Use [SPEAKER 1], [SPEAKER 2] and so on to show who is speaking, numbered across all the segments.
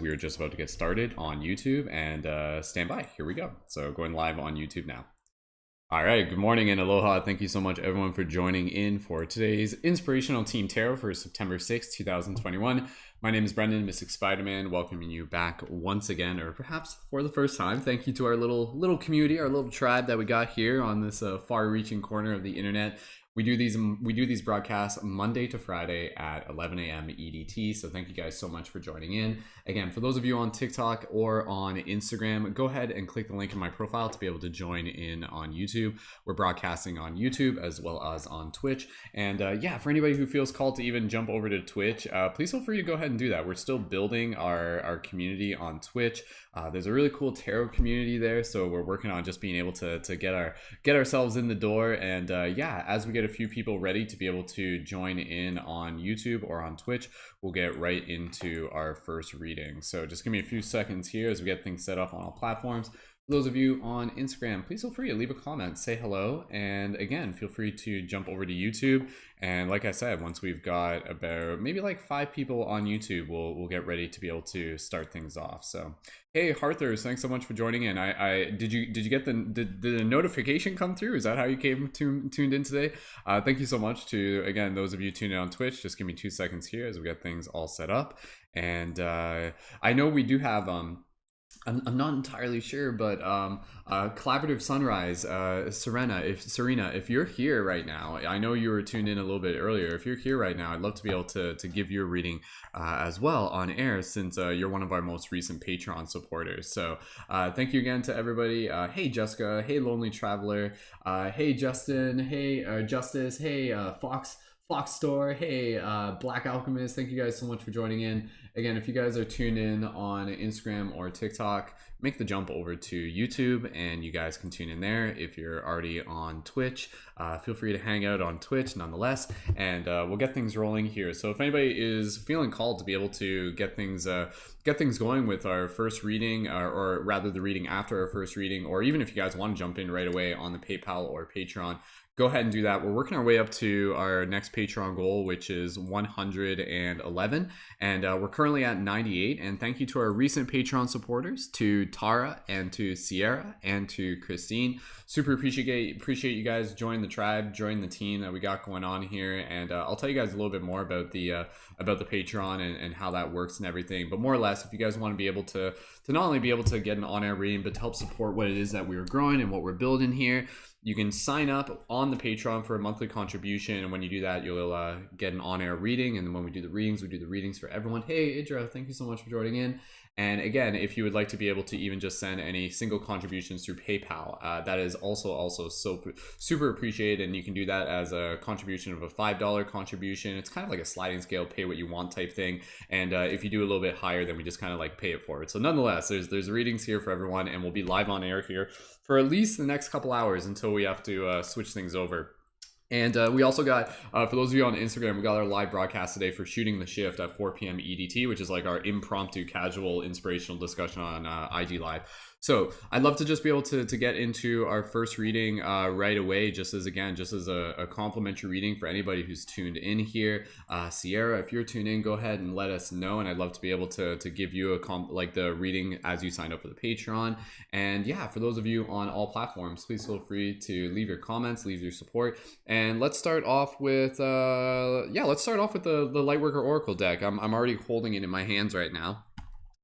[SPEAKER 1] we are just about to get started on YouTube, and stand by. Here we go. So going live on YouTube now. All right, good morning and aloha. Thank you so much, everyone, for joining in for today's Inspirational Team Tarot for September 6th, 2021. My name is Brendan, Mystic Spider-Man, welcoming you back once again, or perhaps for the first time. Thank you to our little community, our little tribe that we got here on this far-reaching corner of the internet. We do these broadcasts Monday to Friday at 11 a.m. EDT. So thank you guys so much for joining in. Again, for those of you on TikTok or on Instagram, go ahead and click the link in my profile to be able to join in on YouTube. We're broadcasting on YouTube as well as on Twitch. And yeah, for anybody who feels called to even jump over to Twitch, please feel free to go ahead and do that. We're still building our community on Twitch. There's a really cool tarot community there, so we're working on just being able to get ourselves in the door. And yeah, as we get a few people ready to be able to join in on YouTube or on Twitch, we'll get right into our first reading. So just give me a few seconds here as we get things set up on all platforms. For those of you on Instagram, please feel free to leave a comment, say hello, and again, feel free to jump over to YouTube. And like I said, once we've got about maybe like 5 people on YouTube, we'll get ready to be able to start things off. So hey, Harthers, thanks so much for joining in. Did you get did the notification come through? Is that how you tuned in today? Thank you so much to, again, those of you tuned in on Twitch. Just give me 2 seconds here as we get things all set up. And I know we do have I'm not entirely sure, but Collaborative Sunrise, Serena, if you're here right now, I know you were tuned in a little bit earlier. If you're here right now, I'd love to be able to give you a reading as well on air, since you're one of our most recent Patreon supporters. So thank you again to everybody. Hey Jessica, hey Lonely Traveler, hey Justin, hey Justice, hey Fox Store, hey Black Alchemist, thank you guys so much for joining in. Again, if you guys are tuned in on Instagram or TikTok, make the jump over to YouTube and you guys can tune in there. If you're already on Twitch, feel free to hang out on Twitch nonetheless, and we'll get things rolling here. So if anybody is feeling called to be able to get things going with our first reading, or rather the reading after our first reading, or even if you guys want to jump in right away on the PayPal or Patreon, go ahead and do that. We're working our way up to our next Patreon goal, which is 111, and we're currently at 98. And thank you to our recent Patreon supporters, to Tara and to Sierra and to Christine. Super appreciate you guys joining the tribe, joining the team that we got going on here. And I'll tell you guys a little bit more about the Patreon and how that works and everything. But more or less, if you guys want to be able to not only be able to get an on-air reading, but to help support what it is that we are growing and what we're building here, you can sign up on the Patreon for a monthly contribution, and when you do that, you'll get an on-air reading. And then when we do the readings for everyone. Hey Idra, thank you so much for joining in. And again, if you would like to be able to even just send any single contributions through PayPal, that is also so super appreciated. And you can do that as a contribution of a $5 contribution. It's kind of like a sliding scale, pay what you want type thing. And if you do a little bit higher, then we just kind of like pay it forward. So nonetheless, there's readings here for everyone, and we'll be live on air here for at least the next couple hours until we have to switch things over. And we also got, for those of you on Instagram, we got our live broadcast today for Shooting the Shift at 4 p.m. EDT, which is like our impromptu, casual, inspirational discussion on IG Live. So I'd love to just be able to get into our first reading right away, just as a complimentary reading for anybody who's tuned in here. Sierra, if you're tuned in, go ahead and let us know, and I'd love to be able to give you the reading as you sign up for the Patreon. And yeah, for those of you on all platforms, please feel free to leave your comments, leave your support. And let's start off with the Lightworker Oracle deck. I'm already holding it in my hands right now,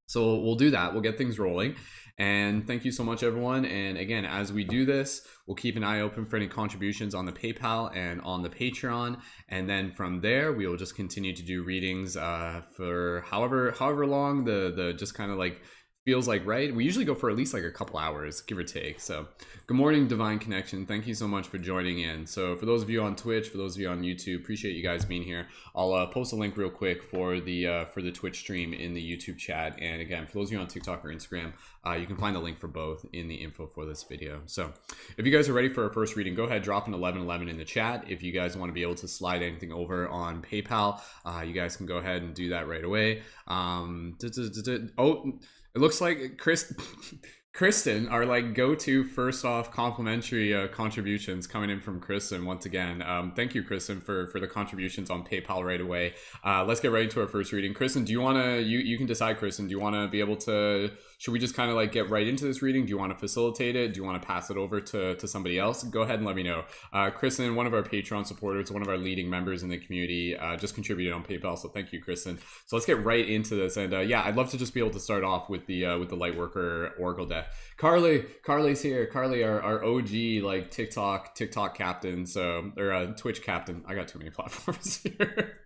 [SPEAKER 1] so we'll do that. We'll get things rolling. And thank you so much, everyone. And again, as we do this, we'll keep an eye open for any contributions on the PayPal and on the Patreon. And then from there, we will just continue to do readings for however long the just kind of like feels like right. We usually go for at least like a couple hours, give or take. So good morning, Divine Connection. Thank you so much for joining in. So for those of you on Twitch, for those of you on YouTube, appreciate you guys being here. I'll post a link real quick for the Twitch stream in the YouTube chat. And again, for those of you on TikTok or Instagram, you can find the link for both in the info for this video. So if you guys are ready for our first reading, go ahead, drop an 1111 in the chat. If you guys want to be able to slide anything over on PayPal, you guys can go ahead and do that right away. Oh, it looks like Kristen, our like go-to first off complimentary contributions coming in from Kristen once again. Thank you, Kristen, for the contributions on PayPal right away. Let's get right into our first reading. Kristen, do you want to you can decide, Kristen, do you want to be able to, should we just kind of like get right into this reading? Do you want to facilitate it? Do you want to pass it over to somebody else? Go ahead and let me know. Kristen, one of our Patreon supporters, one of our leading members in the community, just contributed on PayPal, so thank you, Kristen. So let's get right into this, and yeah, I'd love to just be able to start off with the Lightworker Oracle deck. Carly's here. Carly, our OG like TikTok captain, so or Twitch captain. I got too many platforms here.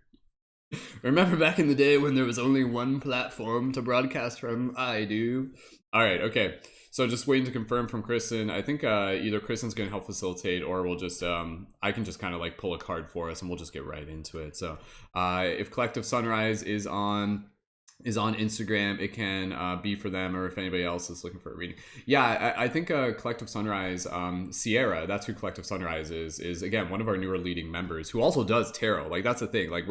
[SPEAKER 1] Remember back in the day when there was only one platform to broadcast from? I do. All right, okay. So just waiting to confirm from Kristen. I think either Kristen's going to help facilitate, or we'll just I can just kind of like pull a card for us, and we'll just get right into it. So if Collective Sunrise is on Instagram, it can be for them, or if anybody else is looking for a reading. Yeah, I think Collective Sunrise, Sierra, that's who Collective Sunrise is again one of our newer leading members who also does tarot. Like that's the thing. Like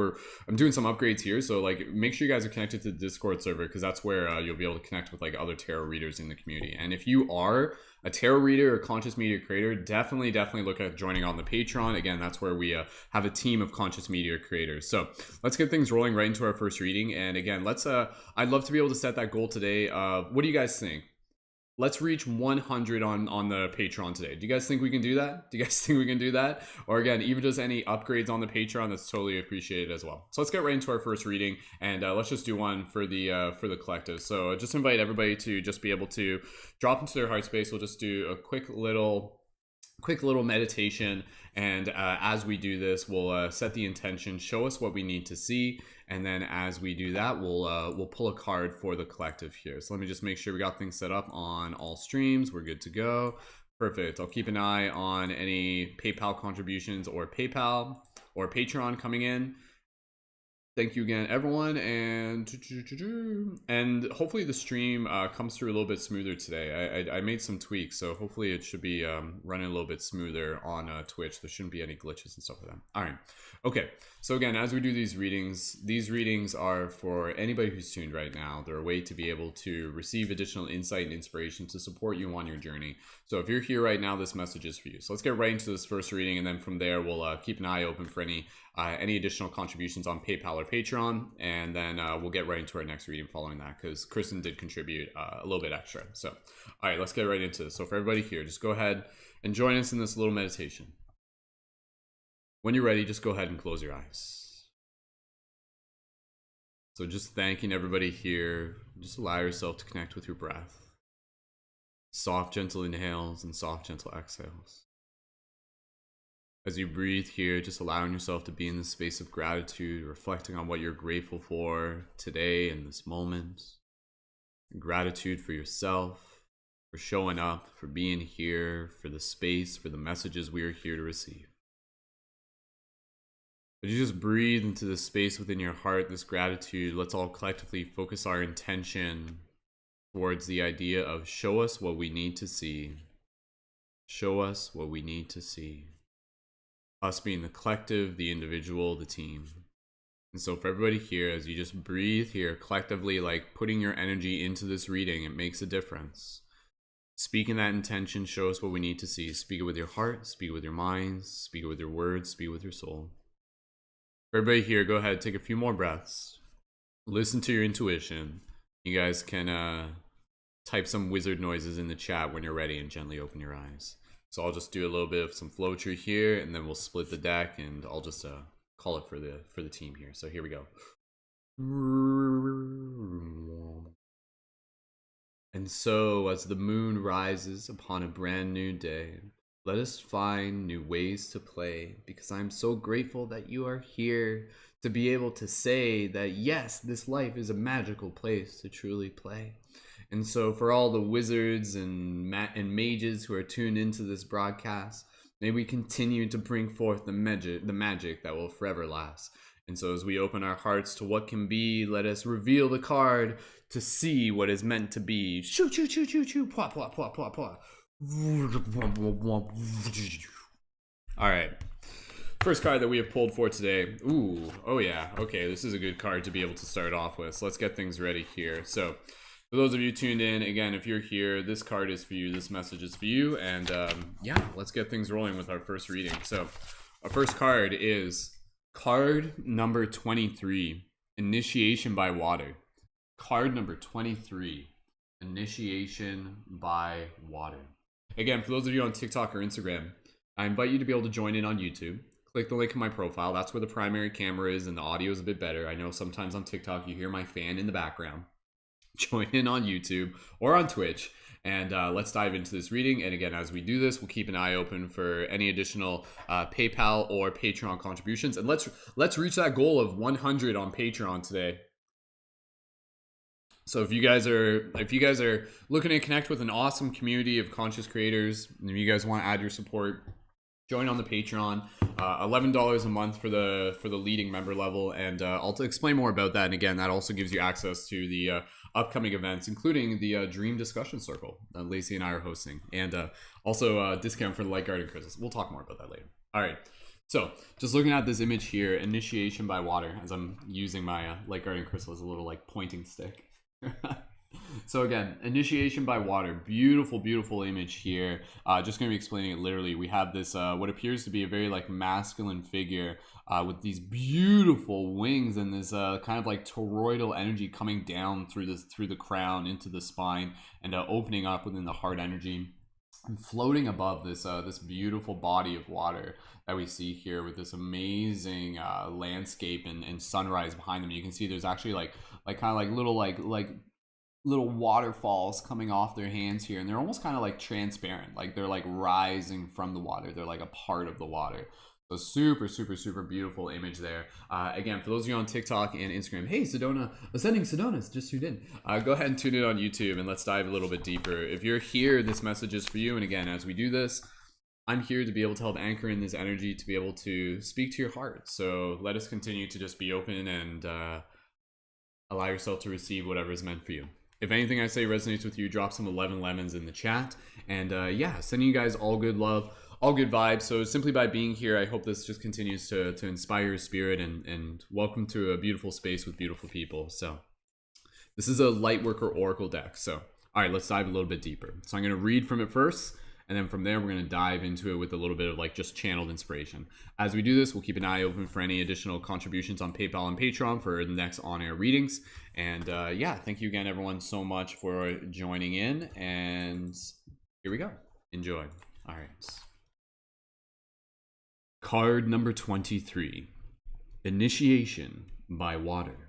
[SPEAKER 1] I'm doing some upgrades here, so like make sure you guys are connected to the Discord server, because that's where you'll be able to connect with like other tarot readers in the community. And if you are a tarot reader or conscious media creator, definitely look at joining on the Patreon. Again, that's where we have a team of conscious media creators. So let's get things rolling right into our first reading. And again, let's I'd love to be able to set that goal today. What do you guys think? Let's reach 100 on the Patreon today. Do you guys think we can do that? Do you guys think we can do that? Or again, even just any upgrades on the Patreon, that's totally appreciated as well. So let's get right into our first reading, and let's just do one for the collective. So just invite everybody to just be able to drop into their heart space. We'll just do a quick little meditation, and as we do this, we'll set the intention, show us what we need to see, and then as we do that, we'll pull a card for the collective here. So let me just make sure we got things set up on all streams. We're good to go. Perfect. I'll keep an eye on any PayPal contributions or PayPal or Patreon coming in. Thank you again, everyone, and hopefully the stream comes through a little bit smoother today. I made some tweaks, so hopefully it should be running a little bit smoother on Twitch. There shouldn't be any glitches and stuff like that. All right, okay. So again, as we do these readings are for anybody who's tuned right now. They're a way to be able to receive additional insight and inspiration to support you on your journey. So if you're here right now, this message is for you. So let's get right into this first reading, and then from there, we'll keep an eye open for any additional contributions on PayPal or Patreon, and then we'll get right into our next reading following that, because Kristen did contribute a little bit extra. So, all right, let's get right into this. So for everybody here, just go ahead and join us in this little meditation. When you're ready, just go ahead and close your eyes. So just thanking everybody here, just allow yourself to connect with your breath. Soft, gentle inhales and soft, gentle exhales. As you breathe here, just allowing yourself to be in this space of gratitude, reflecting on what you're grateful for today in this moment. Gratitude for yourself, for showing up, for being here, for the space, for the messages we are here to receive. As you just breathe into this space within your heart, this gratitude, let's all collectively focus our intention towards the idea of show us what we need to see. Show us what we need to see. Us being the collective, the individual, the team. And so for everybody here, as you just breathe here collectively, like putting your energy into this reading, it makes a difference. Speaking that intention, show us what we need to see. Speak it with your heart, speak it with your minds, speak it with your words, speak it with your soul. For everybody here, go ahead, take a few more breaths. Listen to your intuition. You guys can type some wizard noises in the chat when you're ready, and gently open your eyes. So I'll just do a little bit of some flowetry here, and then we'll split the deck, and I'll just call it for the team here. So here we go. And so as the moon rises upon a brand new day, let us find new ways to play, because I'm so grateful that you are here to be able to say that yes, this life is a magical place to truly play. And so for all the wizards and mages who are tuned into this broadcast, may we continue to bring forth the magic that will forever last. And so as we open our hearts to what can be, let us reveal the card to see what is meant to be. Shoo, choo, choo, choo, choo, pwa, pwa, pwa, pwa, pwa. All right. First card that we have pulled for today. Ooh, oh yeah. Okay, this is a good card to be able to start off with. So let's get things ready here. So For those of you tuned in, again, if you're here, this card is for you, this message is for you, and yeah, let's get things rolling with our first reading. So, our first card is card number 23, Initiation by Water. Card number 23, Initiation by Water. Again, for those of you on TikTok or Instagram, I invite you to be able to join in on YouTube. Click the link in my profile. That's where the primary camera is and the audio is a bit better. I know sometimes on TikTok you hear my fan in the background. Join in on YouTube or on Twitch, and let's dive into this reading. And again, as we do this, we'll keep an eye open for any additional PayPal or Patreon contributions, and let's reach that goal of 100 on Patreon today. So if you guys are looking to connect with an awesome community of conscious creators, and if you guys want to add your support, join on the Patreon. $11 a month for the leading member level, and I'll explain more about that. And again, that also gives you access to the upcoming events, including the Dream Discussion Circle that Lacey and I are hosting, and also a discount for the Light Garden Crystals. We'll talk more about that later. All right. So, just looking at this image here, Initiation by Water, as I'm using my Light Garden Crystal as a little like pointing stick. So again, Initiation by Water, beautiful, beautiful image here. Just going to be explaining it literally. We have this what appears to be a very like masculine figure with these beautiful wings and this kind of like toroidal energy coming down through the crown into the spine and opening up within the heart energy. And floating above this this beautiful body of water that we see here with this amazing landscape and sunrise behind them. You can see there's actually like kind of like little waterfalls coming off their hands here, and they're almost kind of like transparent, like they're like rising from the water. They're like a part of the water. So super, super, super beautiful image there. Again, for those of you on TikTok and Instagram, hey, Sedona, Ascending Sedona's just tuned in. Go ahead and tune in on YouTube, and let's dive a little bit deeper. If you're here, this message is for you. And again, as we do this, I'm here to be able to help anchor in this energy to be able to speak to your heart. So let us continue to just be open and allow yourself to receive whatever is meant for you. If anything I say resonates with you, drop some 11 lemons in the chat. And yeah, sending you guys all good love, all good vibes. So simply by being here, I hope this just continues to inspire your spirit, and welcome to a beautiful space with beautiful people. So this is a Lightworker Oracle deck. So all right, let's dive a little bit deeper. So I'm going to read from it first, and then from there, we're going to dive into it with a little bit of like just channeled inspiration. As we do this, we'll keep an eye open for any additional contributions on PayPal and Patreon for the next on-air readings. And yeah, thank you again, everyone, so much for joining in. And here we go. Enjoy. All right. Card number 23, Initiation by Water.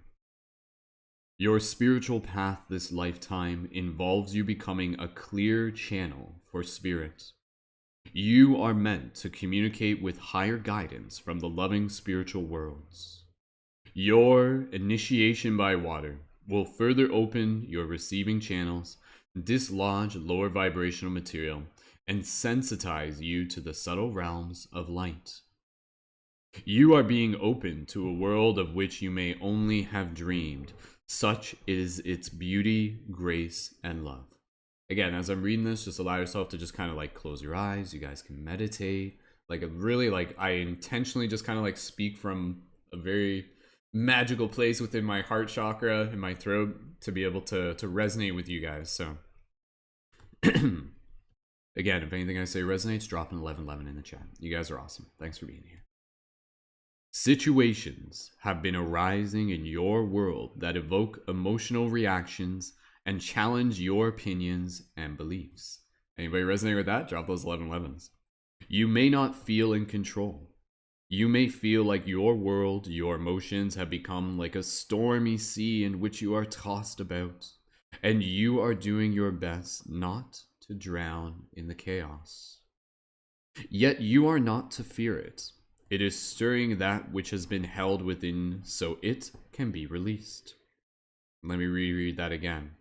[SPEAKER 1] Your spiritual path this lifetime involves you becoming a clear channel for spirit. You are meant to communicate with higher guidance from the loving spiritual worlds. Your initiation by water will further open your receiving channels, dislodge lower vibrational material, and sensitize you to the subtle realms of light. You are being open to a world of which you may only have dreamed. Such is its beauty, grace, and love. Again, as I'm reading this, just allow yourself to just kind of like close your eyes. You guys can meditate. Like really, like I intentionally just kind of like speak from a very magical place within my heart chakra in my throat to be able to resonate with you guys. So again, if anything I say resonates, drop an 11 in the chat. You guys are awesome. Thanks for being here. Situations have been arising in your world that evoke emotional reactions and challenge your opinions and beliefs. Anybody resonate with that? Drop those 11s. You may not feel in control. You may feel like your world, your emotions have become like a stormy sea in which you are tossed about, and you are doing your best not to drown in the chaos. Yet you are not to fear it. It is stirring that which has been held within so it can be released. Let me reread that again.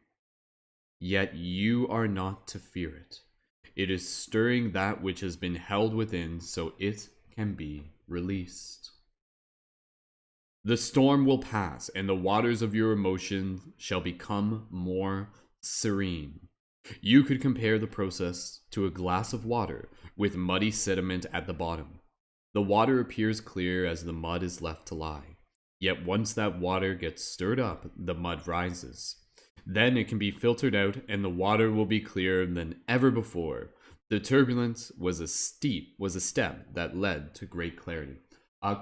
[SPEAKER 1] Yet you are not to fear it. It is stirring that which has been held within so it can be released. The storm will pass, and the waters of your emotions shall become more serene. You could compare the process to a glass of water with muddy sediment at the bottom. The water appears clear as the mud is left to lie. Yet once that water gets stirred up, the mud rises. Then it can be filtered out and the water will be clearer than ever before. The turbulence was a step that led to great clarity.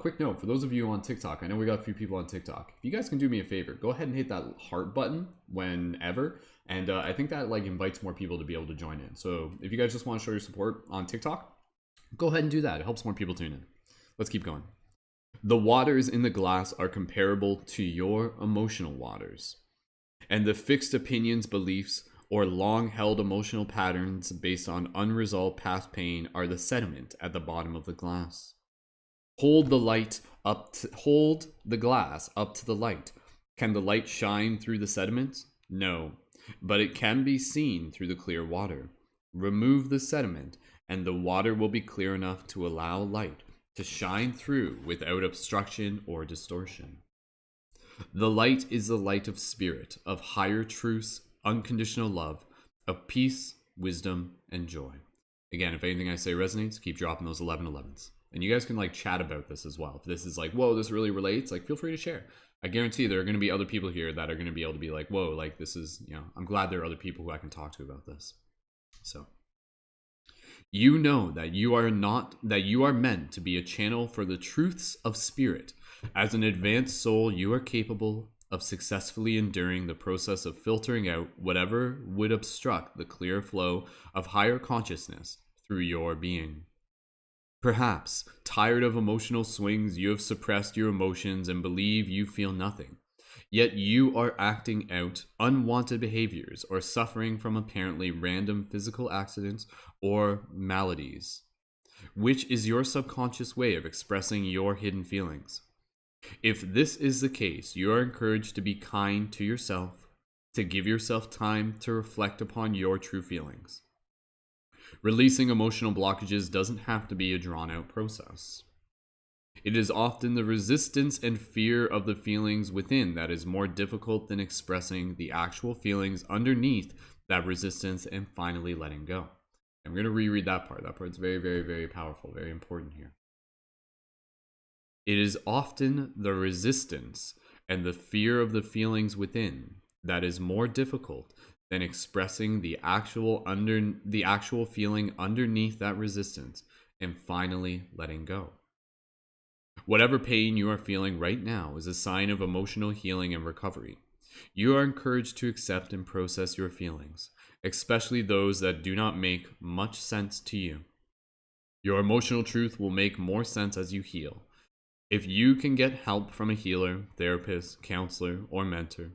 [SPEAKER 1] Quick note for those of you on TikTok, I know we got a few people on TikTok. If you guys can do me a favor, go ahead and hit that heart button whenever, and I think that like invites more people to be able to join in. So if you guys just want to show your support on TikTok, go ahead and do that. It helps more people tune in. Let's keep going. The waters in the glass are comparable to your emotional waters, and the fixed opinions, beliefs, or long held emotional patterns based on unresolved past pain are the sediment at the bottom of the glass. Hold the glass up to the light. Can the light shine through the sediment? No, but it can be seen through the clear water. Remove the sediment, and the water will be clear enough to allow light to shine through without obstruction or distortion. The light is the light of spirit, of higher truths, unconditional love, of peace, wisdom, and joy. Again, if anything I say resonates, keep dropping those 1111s. And you guys can like chat about this as well. If this is like, whoa, this really relates, like feel free to share. I guarantee there are going to be other people here that are going to be able to be like, whoa, like this is, I'm glad there are other people who I can talk to about this. So you know that you are meant to be a channel for the truths of spirit. As an advanced soul, you are capable of successfully enduring the process of filtering out whatever would obstruct the clear flow of higher consciousness through your being. Perhaps, tired of emotional swings, you have suppressed your emotions and believe you feel nothing. Yet you are acting out unwanted behaviors or suffering from apparently random physical accidents or maladies, which is your subconscious way of expressing your hidden feelings. If this is the case, you are encouraged to be kind to yourself, to give yourself time to reflect upon your true feelings. Releasing emotional blockages doesn't have to be a drawn-out process. It is often the resistance and fear of the feelings within that is more difficult than expressing the actual feelings underneath that resistance and finally letting go. I'm going to reread that part. That part's very, very, very powerful, very important here. It is often the resistance and the fear of the feelings within that is more difficult than expressing the actual feeling underneath that resistance and finally letting go. Whatever pain you are feeling right now is a sign of emotional healing and recovery. You are encouraged to accept and process your feelings, especially those that do not make much sense to you. Your emotional truth will make more sense as you heal. If you can get help from a healer, therapist, counselor, or mentor,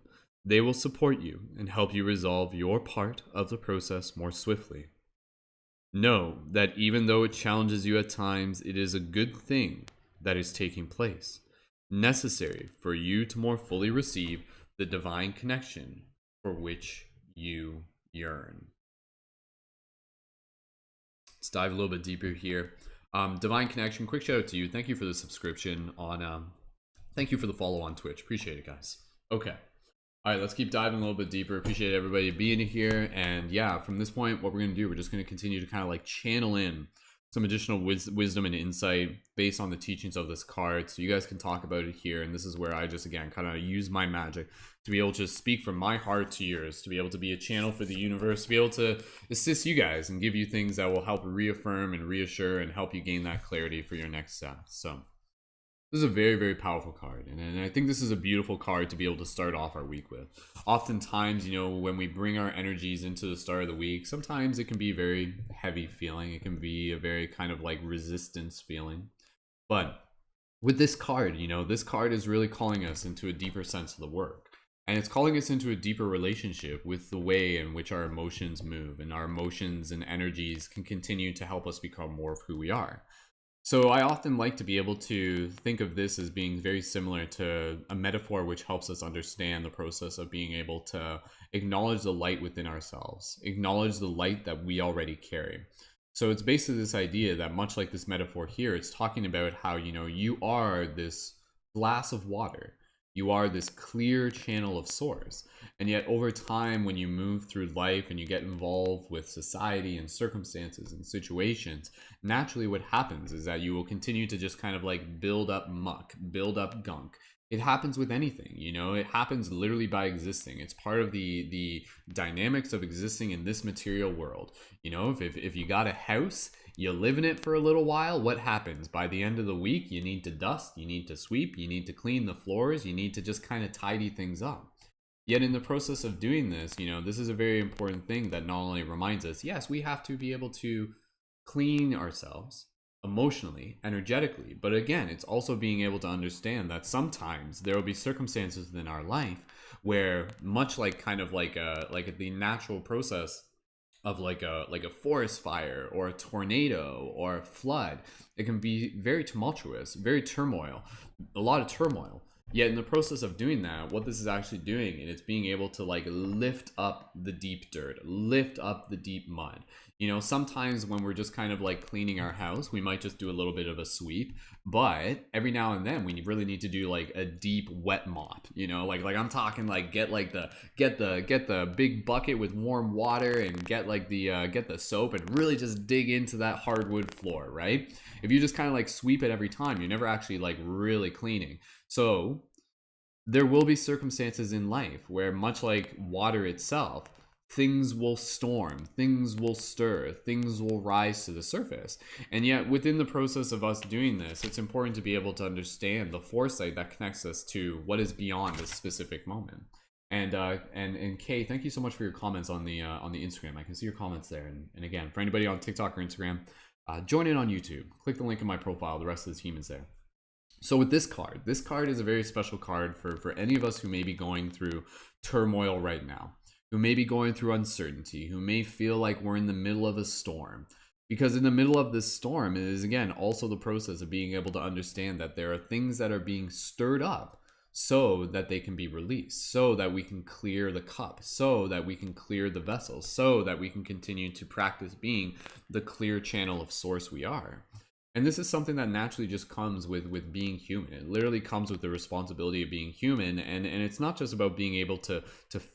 [SPEAKER 1] they will support you and help you resolve your part of the process more swiftly. Know that even though it challenges you at times, it is a good thing that is taking place, necessary for you to more fully receive the divine connection for which you yearn. Let's dive a little bit deeper here. Divine connection, quick shout out to you. Thank you for the subscription on thank you for the follow on Twitch. Appreciate it, guys. Okay. All right, let's keep diving a little bit deeper. Appreciate everybody being here. And yeah, from this point, what we're going to do, we're just going to continue to kind of like channel in some additional wisdom and insight based on the teachings of this card. So you guys can talk about it here. And this is where I just, again, kind of use my magic to be able to speak from my heart to yours, to be able to be a channel for the universe, to be able to assist you guys and give you things that will help reaffirm and reassure and help you gain that clarity for your next step. So this is a very, very powerful card, and I think this is a beautiful card to be able to start off our week with. Oftentimes, when we bring our energies into the start of the week, sometimes it can be a very heavy feeling. It can be a very kind of like resistance feeling. But with this card, this card is really calling us into a deeper sense of the work. And it's calling us into a deeper relationship with the way in which our emotions move, and our emotions and energies can continue to help us become more of who we are. So I often like to be able to think of this as being very similar to a metaphor which helps us understand the process of being able to acknowledge the light within ourselves, acknowledge the light that we already carry. So it's basically this idea that, much like this metaphor here, it's talking about how, you are this glass of water. You are this clear channel of source. And yet over time, when you move through life and you get involved with society and circumstances and situations, naturally what happens is that you will continue to just kind of like build up muck, build up gunk. It happens with anything, you know, it happens literally by existing. It's part of the dynamics of existing in this material world. You know, if you got a house, you live in it for a little while, what happens? By the end of the week, you need to dust, you need to sweep, you need to clean the floors, you need to just kind of tidy things up. Yet in the process of doing this, you know, this is a very important thing that not only reminds us, yes, we have to be able to clean ourselves emotionally, energetically, but again, it's also being able to understand that sometimes there will be circumstances within our life where, much like kind of like the natural process of like a forest fire or a tornado or a flood, it can be very tumultuous, very turmoil, a lot of turmoil. Yet in the process of doing that, what this is actually doing, and it's being able to like lift up the deep dirt, lift up the deep mud. You know, sometimes when we're just kind of like cleaning our house, we might just do a little bit of a sweep, but every now and then we really need to do like a deep wet mop, you know, like I'm talking like get the big bucket with warm water and get the soap and really just dig into that hardwood floor, right? If you just kind of like sweep it every time, you're never actually like really cleaning. So there will be circumstances in life where, much like water itself, things will storm, things will stir, things will rise to the surface. And yet within the process of us doing this, it's important to be able to understand the foresight that connects us to what is beyond this specific moment. And Kay, thank you so much for your comments on the Instagram. I can see your comments there. And again, for anybody on TikTok or Instagram, join in on YouTube. Click the link in my profile. The rest of the team is there. So with this card is a very special card for any of us who may be going through turmoil right now, who may be going through uncertainty, who may feel like we're in the middle of a storm. Because in the middle of this storm, it is again also the process of being able to understand that there are things that are being stirred up so that they can be released, so that we can clear the cup, so that we can clear the vessel, so that we can continue to practice being the clear channel of source we are. And this is something that naturally just comes with being human. It literally comes with the responsibility of being human. And it's not just about being able to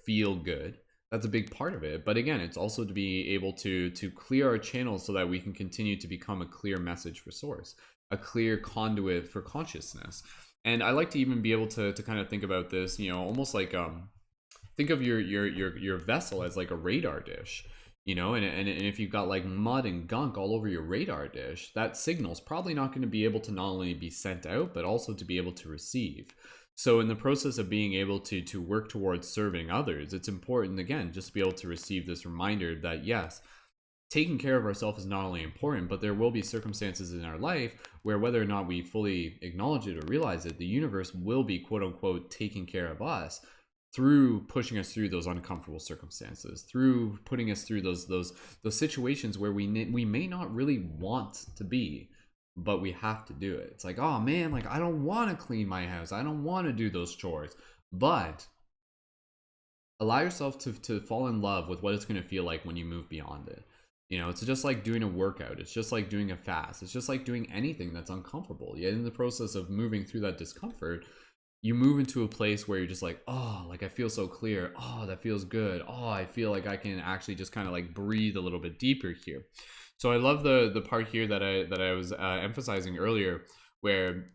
[SPEAKER 1] feel good. That's a big part of it. But again, it's also to be able to clear our channels so that we can continue to become a clear message for source, a clear conduit for consciousness. And I like to even be able to kind of think about this, you know, almost like think of your vessel as like a radar dish. You know, and if you've got like mud and gunk all over your radar dish, that signal's probably not going to be able to not only be sent out, but also to be able to receive. So in the process of being able to work towards serving others, it's important, again, just to be able to receive this reminder that yes, taking care of ourselves is not only important, but there will be circumstances in our life where, whether or not we fully acknowledge it or realize it, the universe will be quote unquote taking care of us through pushing us through those uncomfortable circumstances, through putting us through those situations where we may not really want to be, but we have to do it. It's like, oh man, like I don't want to clean my house, I don't want to do those chores, but allow yourself to fall in love with what it's going to feel like when you move beyond it. You know, it's just like doing a workout, it's just like doing a fast, it's just like doing anything that's uncomfortable. Yet in the process of moving through that discomfort, you move into a place where you're just like, oh, like I feel so clear. Oh, that feels good. Oh, I feel like I can actually just kind of like breathe a little bit deeper here. So I love the part here that I was emphasizing earlier, where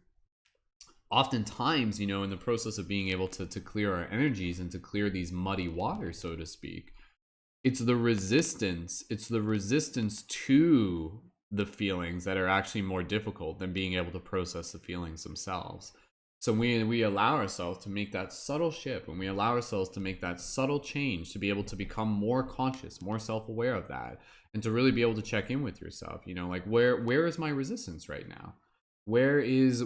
[SPEAKER 1] oftentimes, you know, in the process of being able to clear our energies and to clear these muddy waters, so to speak, it's the resistance to the feelings that are actually more difficult than being able to process the feelings themselves. So we allow ourselves to make that subtle shift, when we allow ourselves to make that subtle change, to be able to become more conscious, more self-aware of that, and to really be able to check in with yourself. You know, like where is my resistance right now? Where is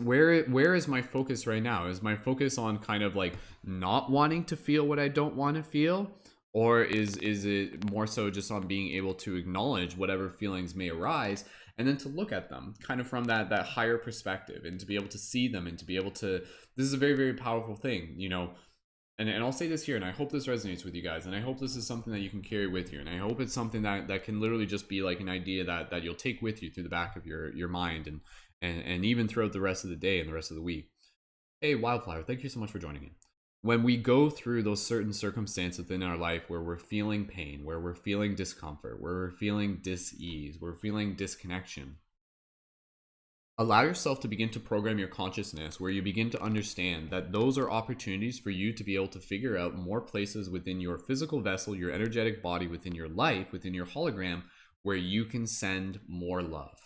[SPEAKER 1] my focus right now? Is my focus on kind of like not wanting to feel what I don't want to feel? Or is it more so just on being able to acknowledge whatever feelings may arise, and then to look at them kind of from that higher perspective, and to be able to see them, and to be able to, this is a very, very powerful thing, you know. And I'll say this here, and I hope this resonates with you guys, and I hope this is something that you can carry with you, and I hope it's something that can literally just be like an idea that you'll take with you through the back of your mind, and even throughout the rest of the day and the rest of the week. Hey, Wildflower, thank you so much for joining in. When we go through those certain circumstances within our life where we're feeling pain, where we're feeling discomfort, where we're feeling dis-ease, we're feeling disconnection, Allow yourself to begin to program your consciousness where you begin to understand that those are opportunities for you to be able to figure out more places within your physical vessel, your energetic body, within your life, within your hologram, where you can send more love.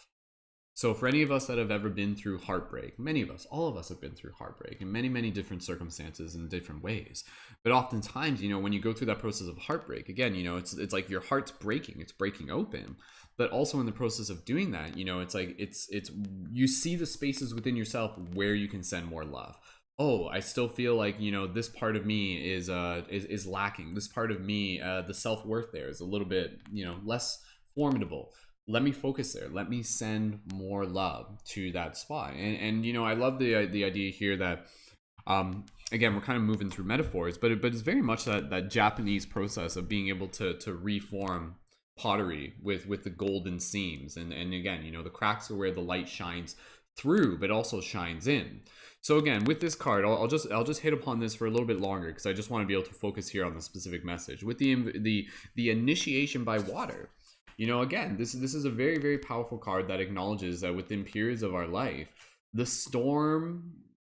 [SPEAKER 1] So for any of us that have ever been through heartbreak, many of us, all of us have been through heartbreak in many, many different circumstances in different ways. But oftentimes, when you go through that process of heartbreak, again, it's like your heart's breaking, it's breaking open. But also in the process of doing that, it's like it's you see the spaces within yourself where you can send more love. Oh, I still feel like, this part of me is lacking. This part of me, the self-worth there is a little bit, less formidable. Let me focus there. Let me send more love to that spot. And I love the idea here that again, we're kind of moving through metaphors, but it's very much that Japanese process of being able to reform pottery with the golden seams, and again, the cracks are where the light shines through but also shines in. So again, with this card, I'll just hit upon this for a little bit longer because I just want to be able to focus here on the specific message with the initiation by water. Again, this is a very, very powerful card that acknowledges that within periods of our life, the storm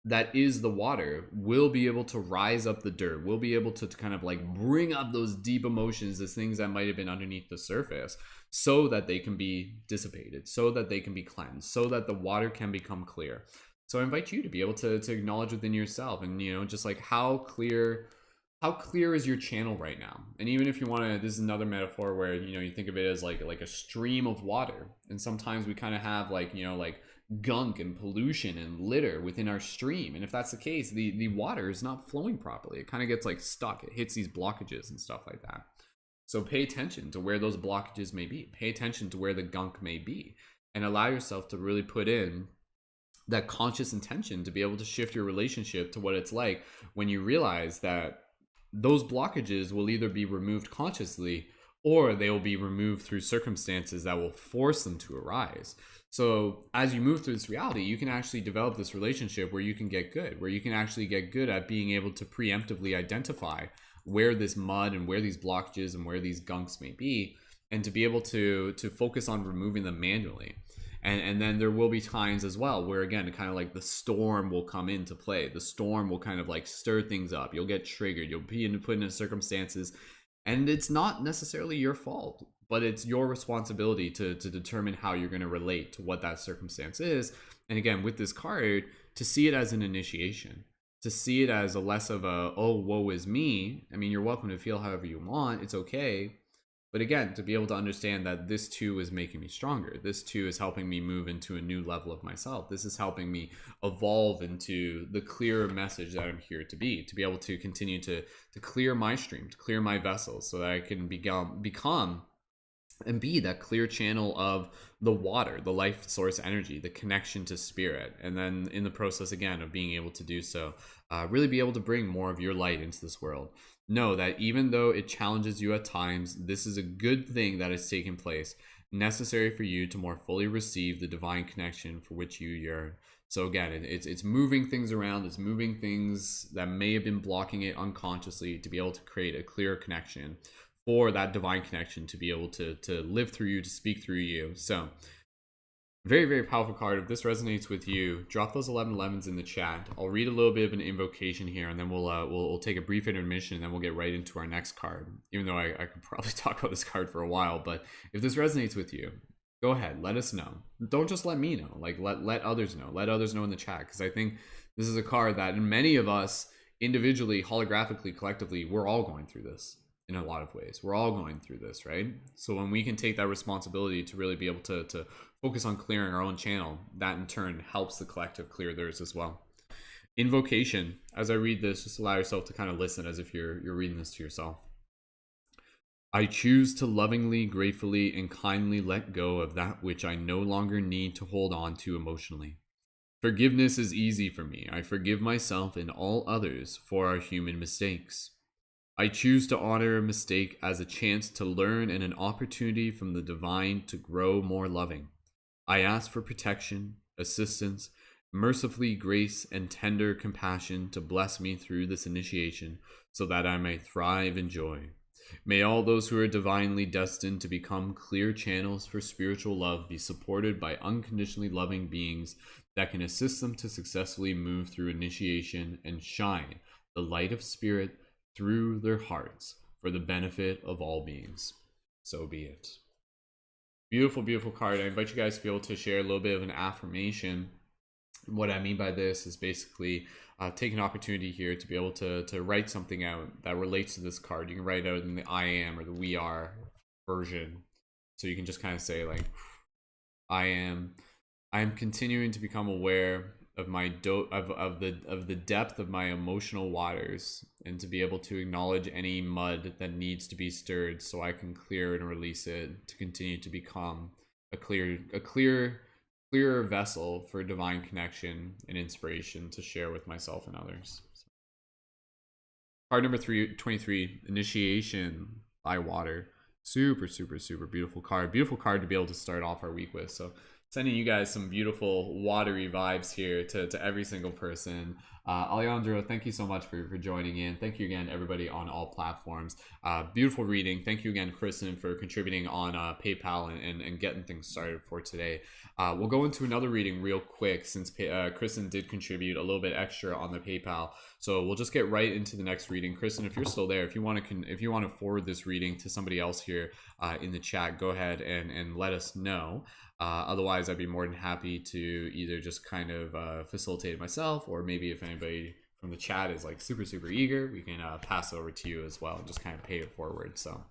[SPEAKER 1] that is the water will be able to rise up the dirt. We'll be able to kind of like bring up those deep emotions, those things that might have been underneath the surface, so that they can be dissipated, so that they can be cleansed, so that the water can become clear. So I invite you to be able to acknowledge within yourself, and just like how clear is your channel right now. And even if you want to, this is another metaphor where you think of it as like a stream of water, and sometimes we kind of have like gunk and pollution and litter within our stream, and if that's the case, the water is not flowing properly. It kind of gets like stuck, it hits these blockages and stuff like that. So pay attention to where those blockages may be, pay attention to where the gunk may be, and allow yourself to really put in that conscious intention to be able to shift your relationship to what it's like when you realize that those blockages will either be removed consciously or they will be removed through circumstances that will force them to arise. So as you move through this reality, you can actually develop this relationship where you can get good, where you can actually get good at being able to preemptively identify where this mud and where these blockages and where these gunks may be, and to be able to focus on removing them manually. And then there will be times as well where, again, kind of like the storm will come into play. The storm will kind of like stir things up. You'll get triggered. You'll be put into circumstances, and it's not necessarily your fault, but it's your responsibility to determine how you're going to relate to what that circumstance is. And again, with this card, to see it as an initiation, to see it as a less of a, oh, woe is me. I mean, you're welcome to feel however you want. It's okay. But again, to be able to understand that this too is making me stronger. This too is helping me move into a new level of myself. This is helping me evolve into the clearer message that I'm here to be able to continue to clear my stream, to clear my vessels, so that I can become and be that clear channel of the water, the life source energy, the connection to spirit. And then in the process, again, of being able to do so, really be able to bring more of your light into this world. Know that even though it challenges you at times, this is a good thing that has taken place, necessary for you to more fully receive the divine connection for which you yearn. So again, it's moving things around, it's moving things that may have been blocking it unconsciously to be able to create a clear connection, for that divine connection to be able to live through you, to speak through you. So very, very powerful card. If this resonates with you, drop those 1111s in the chat. I'll read a little bit of an invocation here, and then we'll take a brief intermission, and then we'll get right into our next card. Even though I could probably talk about this card for a while, but if this resonates with you, go ahead, let us know. Don't just let me know, like let others know. Let others know in the chat, because I think this is a card that many of us individually, holographically, collectively, we're all going through this. In a lot of ways, we're all going through this, right? So when we can take that responsibility to really be able to focus on clearing our own channel, that in turn helps the collective clear theirs as well. Invocation. As I read this, just allow yourself to kind of listen as if you're reading this to yourself. I choose to lovingly, gratefully, and kindly let go of that which I no longer need to hold on to emotionally. Forgiveness is easy for me. I forgive myself and all others for our human mistakes. I choose to honor a mistake as a chance to learn and an opportunity from the divine to grow more loving. I ask for protection, assistance, mercifully grace, and tender compassion to bless me through this initiation so that I may thrive in joy. May all those who are divinely destined to become clear channels for spiritual love be supported by unconditionally loving beings that can assist them to successfully move through initiation and shine the light of spirit through their hearts for the benefit of all beings. So be it. Beautiful, beautiful card. I invite you guys to be able to share a little bit of an affirmation. What I mean by this is basically take an opportunity here to be able to write something out that relates to this card. You can write out in the I am or the we are version. So you can just kind of say like, I am continuing to become aware of my of the depth of my emotional waters, and to be able to acknowledge any mud that needs to be stirred so I can clear and release it to continue to become a clearer vessel for divine connection and inspiration to share with myself and others. Card number 23, Initiation by Water. Super, super, super beautiful card. Beautiful card to be able to start off our week with. So sending you guys some beautiful watery vibes here to every single person. Alejandro, thank you so much for joining in. Thank you again, everybody on all platforms. Beautiful reading. Thank you again, Kristen, for contributing on PayPal and getting things started for today. We'll go into another reading real quick since Kristen did contribute a little bit extra on the PayPal. So we'll just get right into the next reading. Kristen, if you're still there, if you want to forward this reading to somebody else here in the chat, go ahead and let us know. Otherwise, I'd be more than happy to either just kind of facilitate it myself, or maybe if anybody from the chat is like super, super eager, we can pass it over to you as well and just kind of pay it forward. So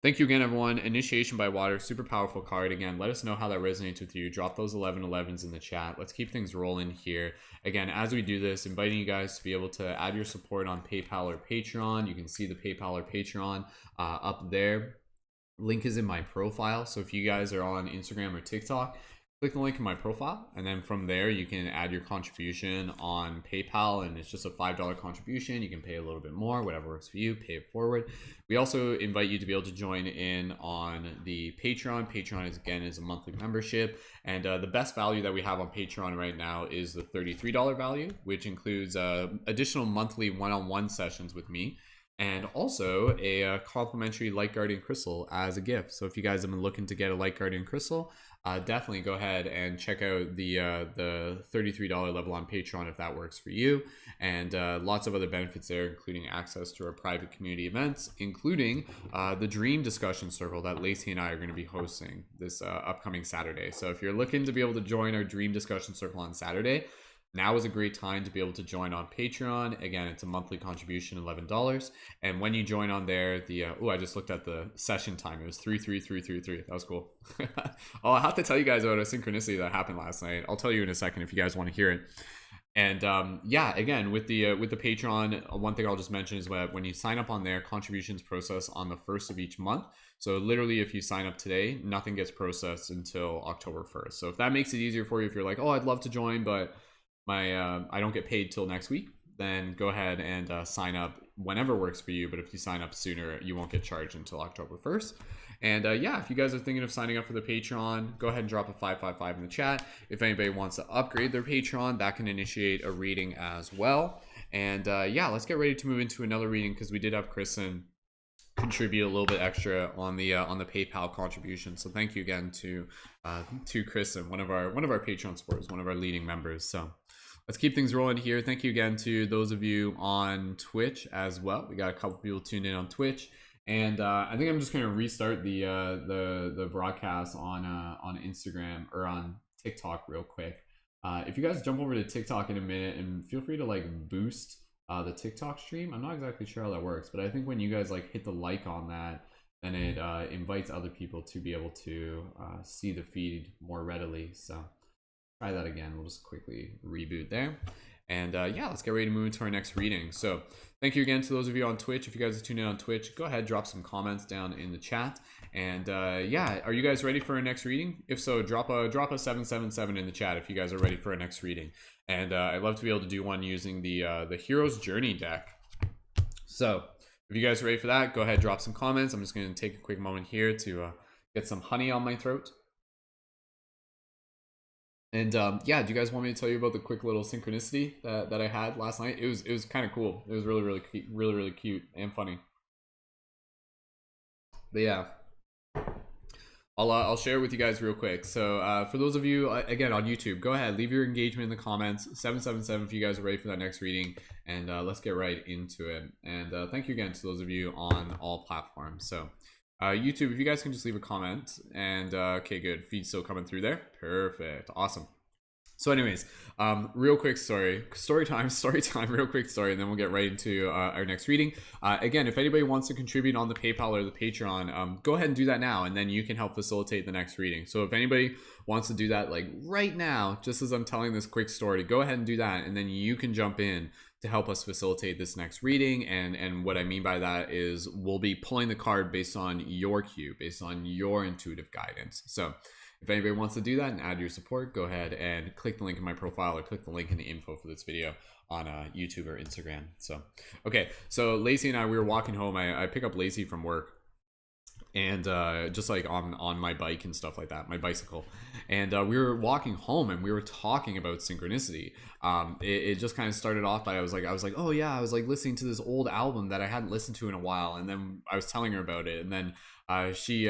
[SPEAKER 1] thank you again, everyone. Initiation by Water, super powerful card. Again, let us know how that resonates with you. Drop those 1111s in the chat. Let's keep things rolling here. Again, as we do this, inviting you guys to be able to add your support on PayPal or Patreon. You can see the PayPal or Patreon up there. Link is in my profile. So if you guys are on Instagram or TikTok, click the link in my profile, and then from there you can add your contribution on PayPal, and it's just a $5 contribution. You can pay a little bit more, whatever works for you, pay it forward. We also invite you to be able to join in on the Patreon. Patreon is a monthly membership, and the best value that we have on Patreon right now is the $33 value, which includes additional monthly one-on-one sessions with me, and also a complimentary Light Guardian Crystal as a gift. So if you guys have been looking to get a Light Guardian Crystal, definitely go ahead and check out the $33 level on Patreon if that works for you. And lots of other benefits there, including access to our private community events, including the Dream Discussion Circle that Lacey and I are going to be hosting this upcoming Saturday. So if you're looking to be able to join our Dream Discussion Circle on Saturday, now is a great time to be able to join on Patreon. Again, it's a monthly contribution, $11. And when you join on there, the I just looked at the session time. It was 33333. That was cool. I'll have to tell you guys about a synchronicity that happened last night. I'll tell you in a second if you guys want to hear it. And yeah, again, with the Patreon, one thing I'll just mention is that when you sign up on there, contributions process on the 1st of each month. So literally, if you sign up today, nothing gets processed until October 1st. So if that makes it easier for you, if you're like, oh, I'd love to join, but I don't get paid till next week, then go ahead and sign up whenever works for you. But if you sign up sooner, you won't get charged until October 1st. And yeah, if you guys are thinking of signing up for the Patreon, go ahead and drop a 555 in the chat. If anybody wants to upgrade their Patreon, that can initiate a reading as well. And yeah, let's get ready to move into another reading, because we did have Kristen contribute a little bit extra on the PayPal contribution. So thank you again to Kristen, one of our Patreon supporters, one of our leading members. So let's keep things rolling here. Thank you again to those of you on Twitch as well. We got a couple people tuned in on Twitch, and I think I'm just going to restart the broadcast on Instagram or on TikTok real quick. If you guys jump over to TikTok in a minute, and feel free to like boost the TikTok stream. I'm not exactly sure how that works, but I think when you guys like hit the like on that, then it invites other people to be able to see the feed more readily. So try that again. We'll just quickly reboot there. And yeah, let's get ready to move into our next reading. So thank you again to those of you on Twitch. If you guys are tuned in on Twitch, go ahead, drop some comments down in the chat. And yeah, are you guys ready for our next reading? If so, drop a 777 in the chat if you guys are ready for our next reading. And I'd love to be able to do one using the Hero's Journey deck. So if you guys are ready for that, go ahead, drop some comments. I'm just going to take a quick moment here to get some honey on my throat. And yeah, do you guys want me to tell you about the quick little synchronicity that I had last night? It was kind of cool. It was really cute and funny. But yeah, I'll share it with you guys real quick. So for those of you again on YouTube, go ahead, leave your engagement in the comments. 777 if you guys are ready for that next reading, and let's get right into it. And thank you again to those of you on all platforms. So YouTube, if you guys can just leave a comment, and okay, good, feed's still coming through there. Perfect, awesome. So anyways, real quick story time, real quick story, and then we'll get right into our next reading. Again, if anybody wants to contribute on the PayPal or the Patreon, go ahead and do that now, and then you can help facilitate the next reading. So if anybody wants to do that like right now, just as I'm telling this quick story, go ahead and do that, and then you can jump in to help us facilitate this next reading. And what I mean by that is we'll be pulling the card based on your cue, based on your intuitive guidance. So if anybody wants to do that and add your support, go ahead and click the link in my profile or click the link in the info for this video on YouTube or Instagram. So, okay, so Lacey and I, we were walking home. I pick up Lacey from work, and just like on my bike and stuff like that, my bicycle, and we were walking home and we were talking about synchronicity. It just kind of started off by I was like, oh yeah, I was like listening to this old album that I hadn't listened to in a while, and then I was telling her about it, and then she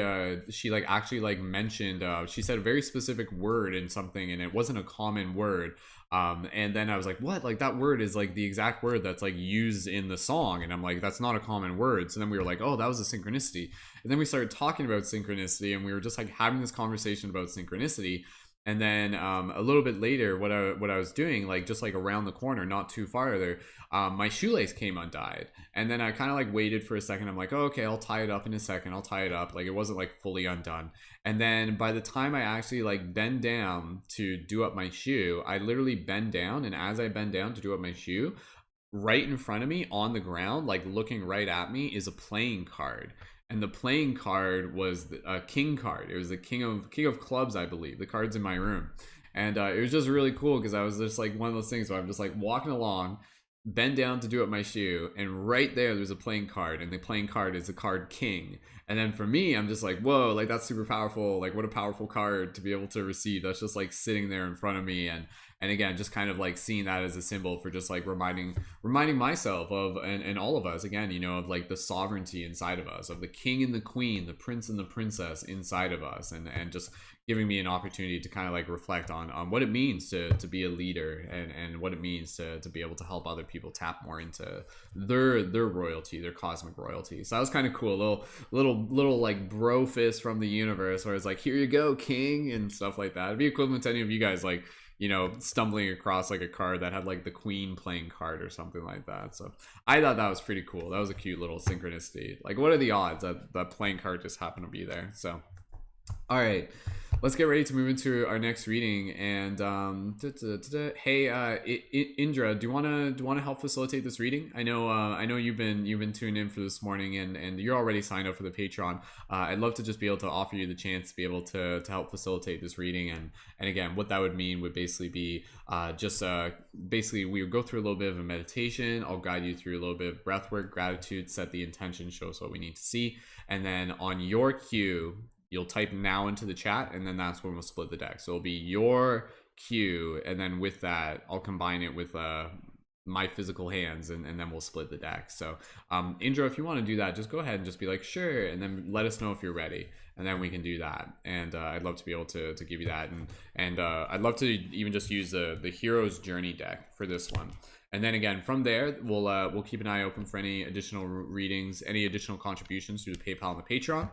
[SPEAKER 1] like actually like mentioned, she said a very specific word in something, and it wasn't a common word. And then I was like, what? Like that word is like the exact word that's like used in the song. And I'm like, that's not a common word. So then we were like, oh, that was a synchronicity. And then we started talking about synchronicity, and we were just like having this conversation about synchronicity. And then a little bit later, what I was doing, like just like around the corner, not too far there, my shoelace came undone. And then I kind of like waited for a second. I'm like, oh, okay, I'll tie it up in a second. I'll tie it up. Like it wasn't like fully undone. And then by the time I actually like bend down to do up my shoe, I literally bend down. And as I bend down to do up my shoe, right in front of me on the ground, like looking right at me, is a playing card. And the playing card was a king card. It was the king of clubs, I believe. The card's in my room. And it was just really cool because I was just like one of those things where I'm just like walking along, bend down to do up my shoe, and right there's a playing card, and the playing card is the card king. And then for me, I'm just like, whoa, like that's super powerful. Like what a powerful card to be able to receive. That's just like sitting there in front of me. And again, just kind of like seeing that as a symbol for just like reminding myself of, and all of us, again, you know, of like the sovereignty inside of us, of the king and the queen, the prince and the princess inside of us, and just giving me an opportunity to kind of like reflect on what it means to be a leader, and what it means to be able to help other people tap more into their royalty, their cosmic royalty. So that was kind of cool, little like bro fist from the universe, where it's like, here you go, king, and stuff like that. It'd be equivalent to any of you guys like, you know, stumbling across like a card that had like the queen playing card or something like that. So I thought that was pretty cool. That was a cute little synchronicity. Like what are the odds that that playing card just happened to be there? So all right, let's get ready to move into our next reading. And hey, Indra, do you wanna help facilitate this reading? I know you've been tuned in for this morning, and you're already signed up for the Patreon. I'd love to just be able to offer you the chance to be able to help facilitate this reading. And again, what that would mean would basically be basically we would go through a little bit of a meditation. I'll guide you through a little bit of breath work, gratitude, set the intention, show us what we need to see, and then on your cue, you'll type now into the chat, and then that's when we'll split the deck. So it'll be your cue, and then with that, I'll combine it with my physical hands, and then we'll split the deck. So Indra, if you want to do that, just go ahead and just be like, sure, and then let us know if you're ready, and then we can do that. And I'd love to be able to give you that, and I'd love to even just use the Hero's Journey deck for this one. And then again, from there, we'll keep an eye open for any additional readings, any additional contributions through the PayPal and the Patreon.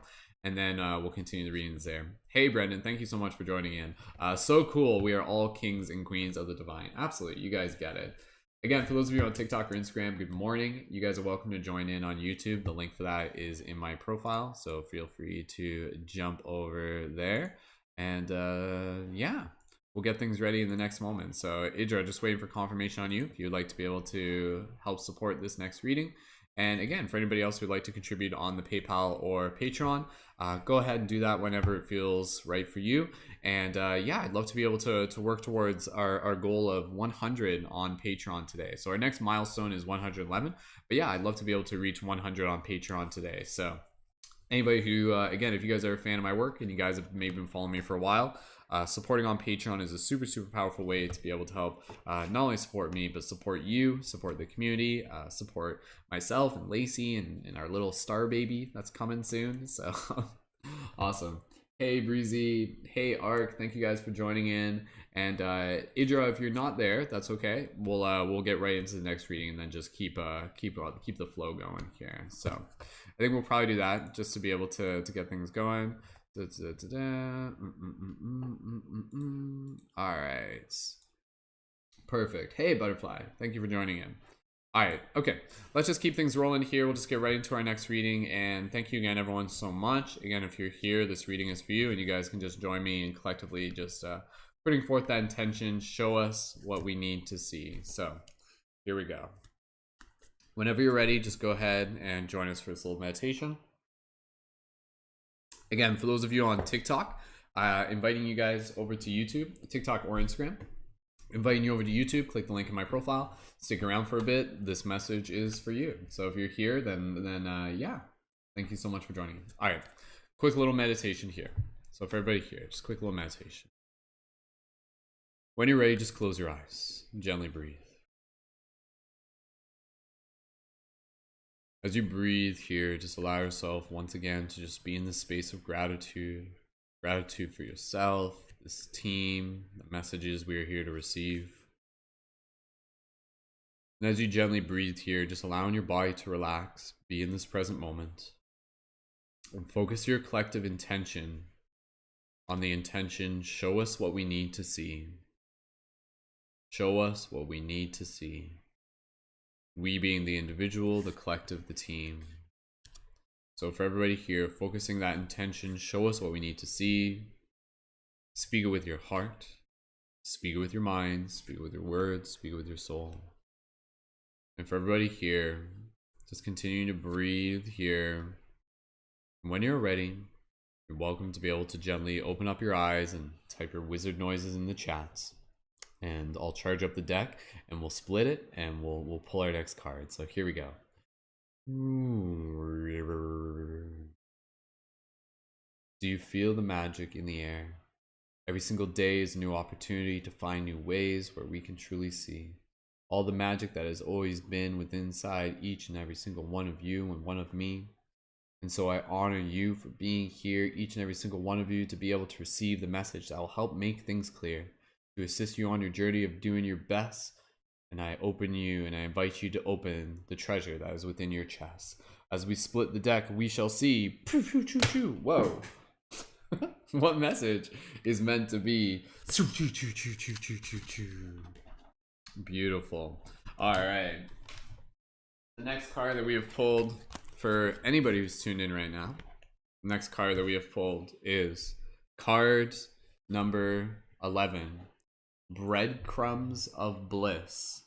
[SPEAKER 1] And then we'll continue the readings there. Hey, Brendan, thank you so much for joining in. So cool. We are all kings and queens of the divine. Absolutely. You guys get it. Again, for those of you on TikTok or Instagram, good morning. You guys are welcome to join in on YouTube. The link for that is in my profile. So feel free to jump over there. And yeah, we'll get things ready in the next moment. So Idra, just waiting for confirmation on you if you'd like to be able to help support this next reading. And again, for anybody else who'd like to contribute on the PayPal or Patreon, go ahead and do that whenever it feels right for you. And yeah, I'd love to be able to work towards our goal of 100 on Patreon today. So our next milestone is 111. But yeah, I'd love to be able to reach 100 on Patreon today. So Anybody who, again, if you guys are a fan of my work and you guys have maybe been following me for a while, supporting on Patreon is a super, super powerful way to be able to help not only support me, but support you, support the community, support myself and Lacey and our little star baby that's coming soon. So awesome. Hey Breezy, hey Ark, thank you guys for joining in. And Idra, if you're not there, that's okay. We'll get right into the next reading and then just keep the flow going here. So I think we'll probably do that just to be able to get things going. All right, perfect. Hey Butterfly, thank you for joining in. All right, okay, let's just keep things rolling here. We'll just get right into our next reading, and thank you again everyone so much. Again, if you're here, this reading is for you, and you guys can just join me and collectively just putting forth that intention, show us what we need to see. So here we go. Whenever you're ready, just go ahead and join us for this little meditation. Again, for those of you on TikTok, inviting you guys over to YouTube, TikTok or Instagram. Inviting you over to YouTube, click the link in my profile, stick around for a bit. This message is for you. So if you're here, then yeah, thank you so much for joining. All right, quick little meditation here. So for everybody here, just quick little meditation. When you're ready, just close your eyes, gently breathe. As you breathe here, just allow yourself once again to just be in this space of gratitude for yourself, this team, the messages we are here to receive. And as you gently breathe here, just allowing your body to relax, be in this present moment, and focus your collective intention on the intention, show us what we need to see. Show us what we need to see. We being the individual, the collective, the team. So for everybody here, focusing that intention, show us what we need to see. Speak it with your heart, speak it with your mind, speak it with your words, speak it with your soul. And for everybody here, just continue to breathe here. And when you're ready, you're welcome to be able to gently open up your eyes and type your wizard noises in the chats. And I'll charge up the deck and we'll split it and we'll pull our next card. So here we go. Do you feel the magic in the air? Every single day is a new opportunity to find new ways where we can truly see all the magic that has always been within inside each and every single one of you and one of me. And so I honor you for being here, each and every single one of you, to be able to receive the message that will help make things clear, to assist you on your journey of doing your best. And I open you and I invite you to open the treasure that is within your chest. As we split the deck, we shall see. Whoa. What message is meant to be? Beautiful. All right. The next card that we have pulled, for anybody who's tuned in right now, the next card that we have pulled is card number 11. Breadcrumbs of Bliss.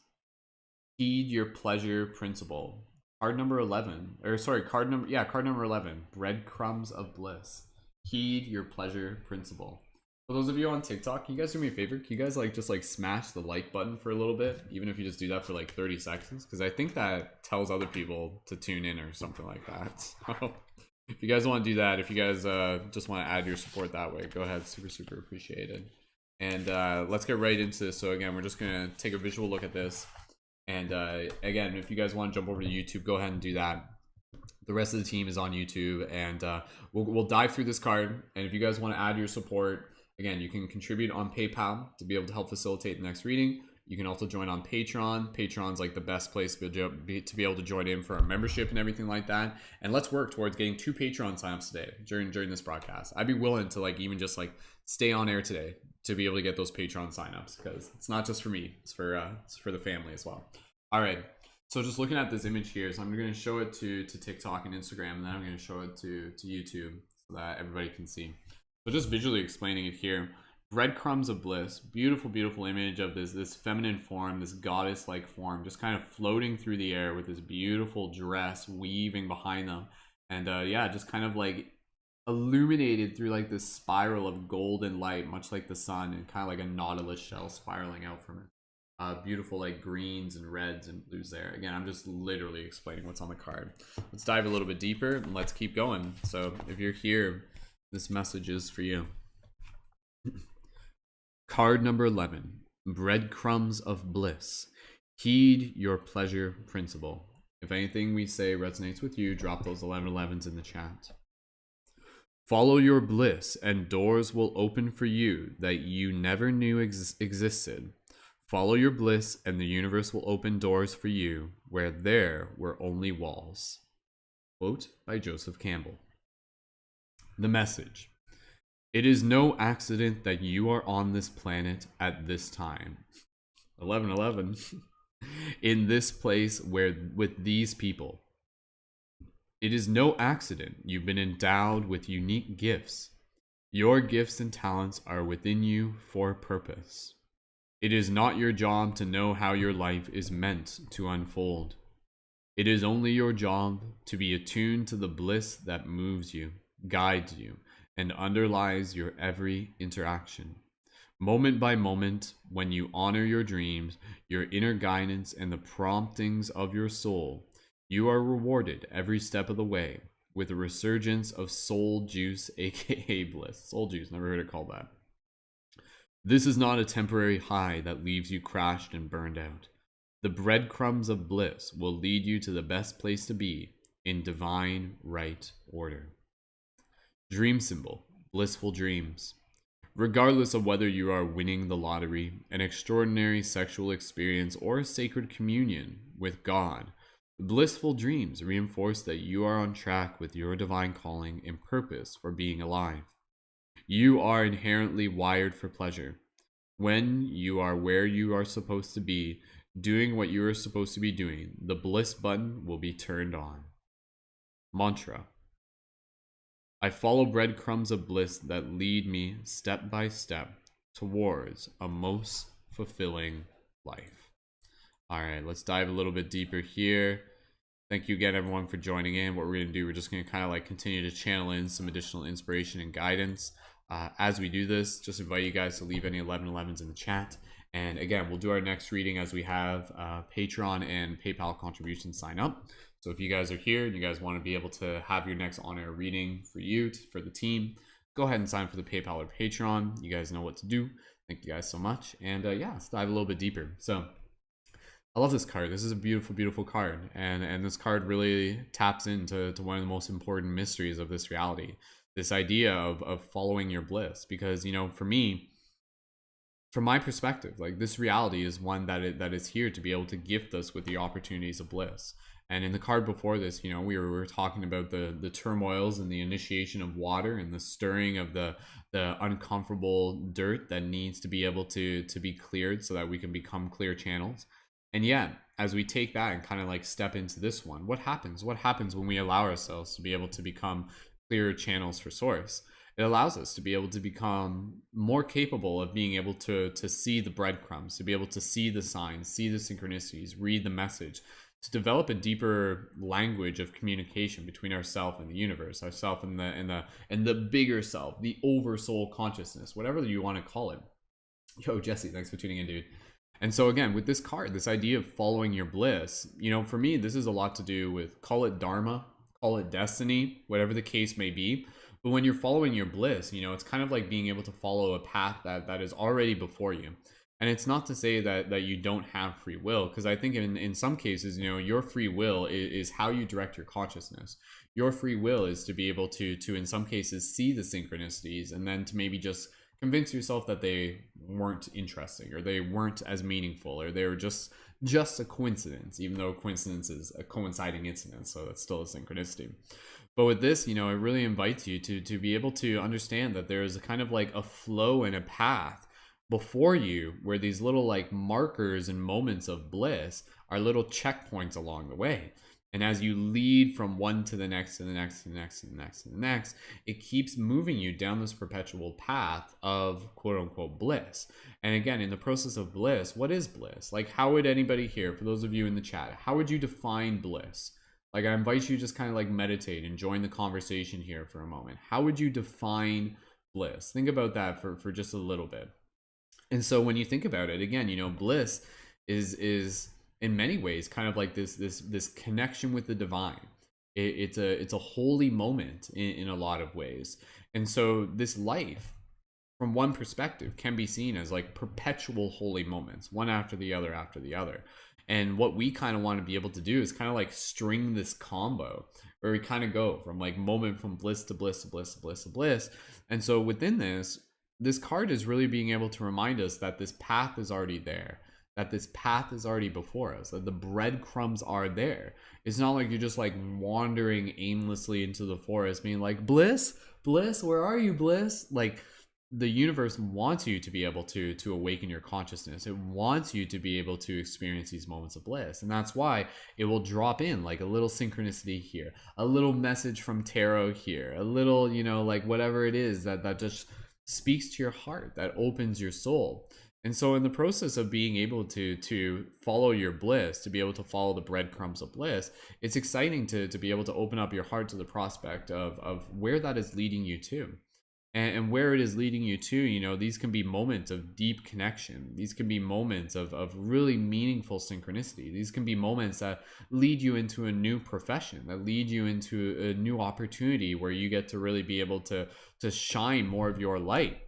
[SPEAKER 1] Heed your pleasure principle. Card number 11. Or sorry, card number 11. Breadcrumbs of Bliss. Heed your pleasure principle. For those of you on TikTok, can you guys do me a favor? Can you guys just smash the like button for a little bit? Even if you just do that for like 30 seconds? Because I think that tells other people to tune in or something like that. So if you guys want to do that, if you guys just want to add your support that way, go ahead. Super, super appreciated. And let's get right into this. So again, we're just going to take a visual look at this. And again, if you guys want to jump over to YouTube, go ahead and do that. The rest of the team is on YouTube, and we'll dive through this card. And if you guys want to add your support, again, you can contribute on PayPal to be able to help facilitate the next reading. You can also join on Patreon. Patreon's like the best place to be able to join in for our membership and everything like that. And let's work towards getting 2 Patreon signups today during this broadcast. I'd be willing to even just stay on air today to be able to get those Patreon signups, because it's not just for me, it's for the family as well. All right. So just looking at this image here, so I'm going to show it to TikTok and Instagram, and then I'm going to show it to YouTube so that everybody can see. So just visually explaining it here. Breadcrumbs of Bliss. Beautiful, beautiful image of this feminine form, this goddess-like form, just kind of floating through the air with this beautiful dress weaving behind them. And yeah, just kind of illuminated through this spiral of golden light, much like the sun, and kind of like a nautilus shell spiraling out from it. beautiful like greens and reds and blues there. Again, I'm just literally explaining what's on the card. Let's dive a little bit deeper and let's keep going. So if you're here, this message is for you. Card number 11, breadcrumbs of bliss. Heed your pleasure principle. If anything we say resonates with you, drop those 1111s in the chat. Follow your bliss and doors will open for you that you never knew existed. Follow your bliss and the universe will open doors for you where there were only walls. Quote by Joseph Campbell. The message. It is no accident that you are on this planet at this time. 1111. In this place where with these people. It is no accident you've been endowed with unique gifts. Your gifts and talents are within you for a purpose. It is not your job to know how your life is meant to unfold. It is only your job to be attuned to the bliss that moves you, guides you, and underlies your every interaction. Moment by moment, when you honor your dreams, your inner guidance, and the promptings of your soul, you are rewarded every step of the way with a resurgence of soul juice, aka bliss. Soul juice, never heard it called that. This is not a temporary high that leaves you crashed and burned out. The breadcrumbs of bliss will lead you to the best place to be in divine right order. Dream symbol, blissful dreams. Regardless of whether you are winning the lottery, an extraordinary sexual experience, or a sacred communion with God, blissful dreams reinforce that you are on track with your divine calling and purpose for being alive. You are inherently wired for pleasure. When you are where you are supposed to be, doing what you are supposed to be doing, the bliss button will be turned on. Mantra. I follow breadcrumbs of bliss that lead me step by step towards a most fulfilling life. All right, let's dive a little bit deeper here. Thank you again, everyone, for joining in. What we're going to do, we're just going to kind of like continue to channel in some additional inspiration and guidance. As we do this, just invite you guys to leave any 1111s in the chat. And again, we'll do our next reading as we have Patreon and PayPal contributions sign up. So if you guys are here and you guys want to be able to have your next on-air reading for you, for the team, go ahead and sign for the PayPal or Patreon. You guys know what to do. Thank you guys so much. And yeah, let's dive a little bit deeper. So I love this card. This is a beautiful, beautiful card. And this card really taps into one of the most important mysteries of this reality. This idea of following your bliss. Because, you know, for me, from my perspective, like this reality is one that is here to be able to gift us with the opportunities of bliss. And in the card before this, you know, we were talking about the turmoils and the initiation of water and the stirring of the uncomfortable dirt that needs to be able to be cleared so that we can become clear channels. And yet, as we take that and kind of like step into this one, what happens? What happens when we allow ourselves to be able to become clearer channels for source? It allows us to be able to become more capable of being able to see the breadcrumbs, to be able to see the signs, see the synchronicities, read the message, to develop a deeper language of communication between ourself and the universe, ourself and the bigger self, the oversoul consciousness, whatever you want to call it. Yo, Jesse, thanks for tuning in, dude. And so again, with this card, this idea of following your bliss, you know, for me, this is a lot to do with, call it dharma, call it destiny, whatever the case may be. But when you're following your bliss, you know, it's kind of like being able to follow a path that is already before you. And it's not to say that you don't have free will, because I think in some cases, you know, your free will is how you direct your consciousness. Your free will is to be able to in some cases see the synchronicities and then to maybe just convince yourself that they weren't interesting or they weren't as meaningful or they were just a coincidence, even though coincidence is a coinciding incident, so it's still a synchronicity. But with this, you know, it really invites you to be able to understand that there is a kind of like a flow and a path before you where these little like markers and moments of bliss are little checkpoints along the way. And as you lead from one to the next, to the next, to the next, to the next, to the next, it keeps moving you down this perpetual path of quote unquote bliss. And again, in the process of bliss, what is bliss? Like, how would anybody here, for those of you in the chat, how would you define bliss? Like, I invite you to just kind of like meditate and join the conversation here for a moment. How would you define bliss? Think about that for just a little bit. And so when you think about it, again, you know, bliss is in many ways kind of like this connection with the divine. It's a holy moment in a lot of ways. And so this life, from one perspective, can be seen as like perpetual holy moments, one after the other. And what we kind of want to be able to do is kind of like string this combo where we kind of go from like moment from bliss to bliss to bliss to bliss to bliss. And so within this card is really being able to remind us that this path is already there, that this path is already before us, that the breadcrumbs are there. It's not like you're just like wandering aimlessly into the forest being like, bliss, bliss, where are you, bliss? Like, the universe wants you to be able to awaken your consciousness. It wants you to be able to experience these moments of bliss. And that's why it will drop in like a little synchronicity here, a little message from tarot here, a little, you know, like whatever it is that just speaks to your heart, that opens your soul. And so in the process of being able to follow your bliss, to be able to follow the breadcrumbs of bliss, it's exciting to be able to open up your heart to the prospect of where that is leading you to. And where it is leading you to, you know, these can be moments of deep connection. These can be moments of really meaningful synchronicity. These can be moments that lead you into a new profession, that lead you into a new opportunity where you get to really be able to shine more of your light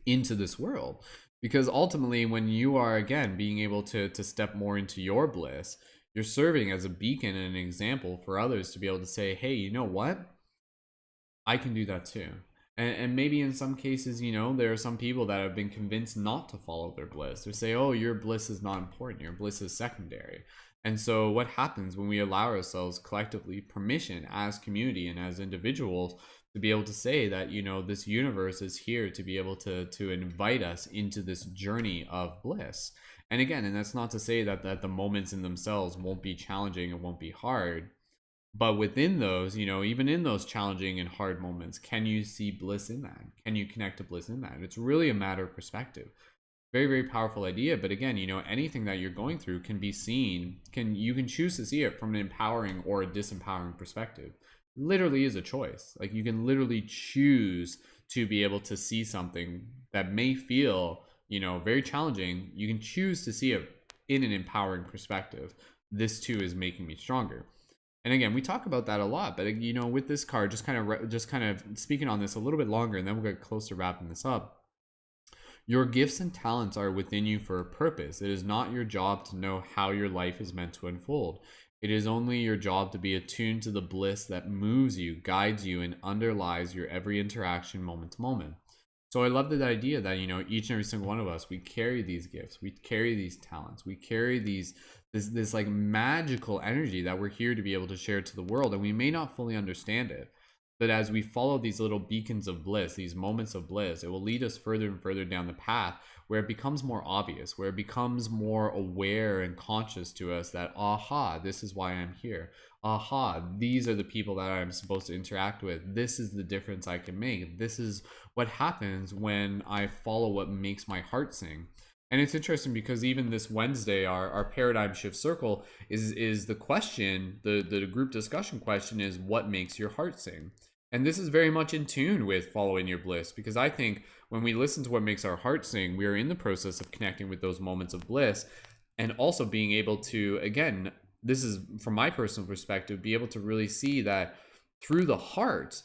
[SPEAKER 1] into this world. Because ultimately, when you are, again, being able to step more into your bliss, you're serving as a beacon and an example for others to be able to say, hey, you know what? I can do that too. And maybe in some cases, you know, there are some people that have been convinced not to follow their bliss. They say, oh, your bliss is not important. Your bliss is secondary. And so what happens when we allow ourselves collectively permission as community and as individuals to be able to say that, you know, this universe is here to be able to invite us into this journey of bliss. And again, and that's not to say that the moments in themselves won't be challenging and won't be hard. But within those, you know, even in those challenging and hard moments, can you see bliss in that? Can you connect to bliss in that? It's really a matter of perspective. Very, very powerful idea. But again, you know, anything that you're going through can be seen, you can choose to see it from an empowering or a disempowering perspective. It literally is a choice. Like, you can literally choose to be able to see something that may feel, you know, very challenging. You can choose to see it in an empowering perspective. This too is making me stronger. And again, we talk about that a lot, but you know, with this card, just kind of speaking on this a little bit longer, and then we'll get close to wrapping this up. Your gifts and talents are within you for a purpose. It is not your job to know how your life is meant to unfold. It is only your job to be attuned to the bliss that moves you, guides you, and underlies your every interaction moment to moment. So I love the idea that, you know, each and every single one of us, we carry these gifts, we carry these talents, we carry this like magical energy that we're here to be able to share to the world, and we may not fully understand it, but as we follow these little beacons of bliss, these moments of bliss, it will lead us further and further down the path where it becomes more obvious, where it becomes more aware and conscious to us that, aha, this is why I'm here. Aha, these are the people that I'm supposed to interact with. This is the difference I can make. This is what happens when I follow what makes my heart sing. And it's interesting because even this Wednesday, our paradigm shift circle is the question, the group discussion question is, what makes your heart sing? And this is very much in tune with following your bliss, because I think when we listen to what makes our heart sing, we are in the process of connecting with those moments of bliss, and also being able to, again, this is from my personal perspective, be able to really see that through the heart,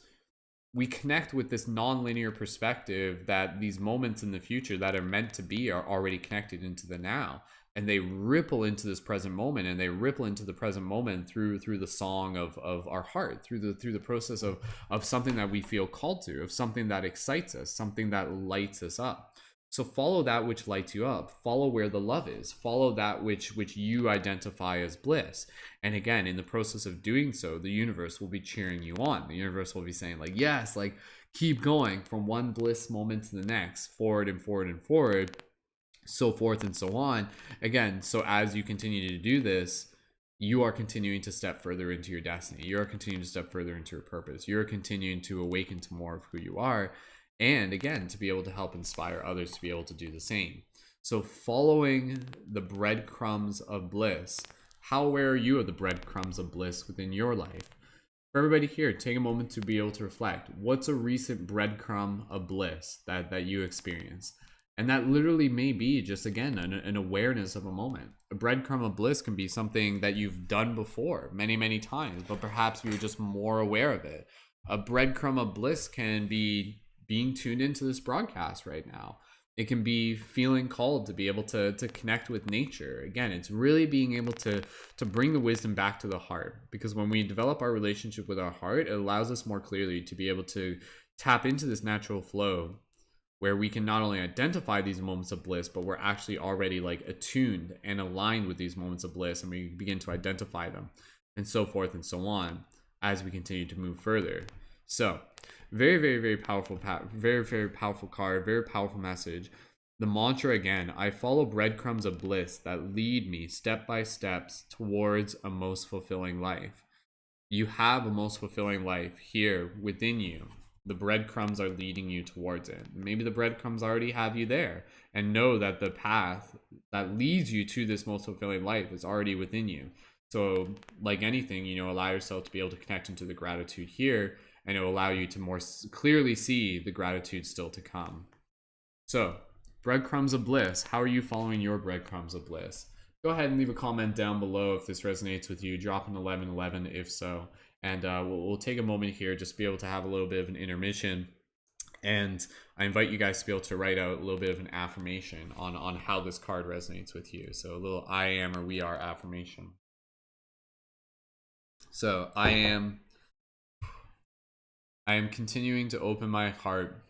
[SPEAKER 1] we connect with this non-linear perspective that these moments in the future that are meant to be are already connected into the now, and they ripple into this present moment, and they ripple into the present moment through the song of our heart, through the process of something that we feel called to, of something that excites us, something that lights us up. So follow that which lights you up. Follow where the love is. Follow that which you identify as bliss. And again, in the process of doing so, the universe will be cheering you on. The universe will be saying, like, yes, like, keep going from one bliss moment to the next, forward and forward and forward, so forth and so on. Again, so as you continue to do this, you are continuing to step further into your destiny. You are continuing to step further into your purpose. You're continuing to awaken to more of who you are. And again, to be able to help inspire others to be able to do the same. So following the breadcrumbs of bliss, how aware are you of the breadcrumbs of bliss within your life? For everybody here, take a moment to be able to reflect. What's a recent breadcrumb of bliss that you experience? And that literally may be just, again, an awareness of a moment. A breadcrumb of bliss can be something that you've done before many, many times, but perhaps you're just more aware of it. A breadcrumb of bliss can be being tuned into this broadcast right now. It can be feeling called to be able to connect with nature. Again, it's really being able to bring the wisdom back to the heart, because when we develop our relationship with our heart, it allows us more clearly to be able to tap into this natural flow where we can not only identify these moments of bliss, but we're actually already like attuned and aligned with these moments of bliss, and we begin to identify them, and so forth and so on as we continue to move further. So very, very, very powerful, very, very powerful card, very powerful message. The mantra again: I follow breadcrumbs of bliss that lead me step by steps towards a most fulfilling life. You have a most fulfilling life here within you. The breadcrumbs are leading you towards it. Maybe the breadcrumbs already have you there, and know that the path that leads you to this most fulfilling life is already within you. So like anything, allow yourself to be able to connect into the gratitude here, and it will allow you to more clearly see the gratitude still to come. So breadcrumbs of bliss, how are you following your breadcrumbs of bliss? Go ahead and leave a comment down below if this resonates with you. Drop an 1111 if so. And we'll take a moment here just to be able to have a little bit of an intermission. And I invite you guys to be able to write out a little bit of an affirmation on how this card resonates with you. So a little I am or we are affirmation. So I am continuing to open my heart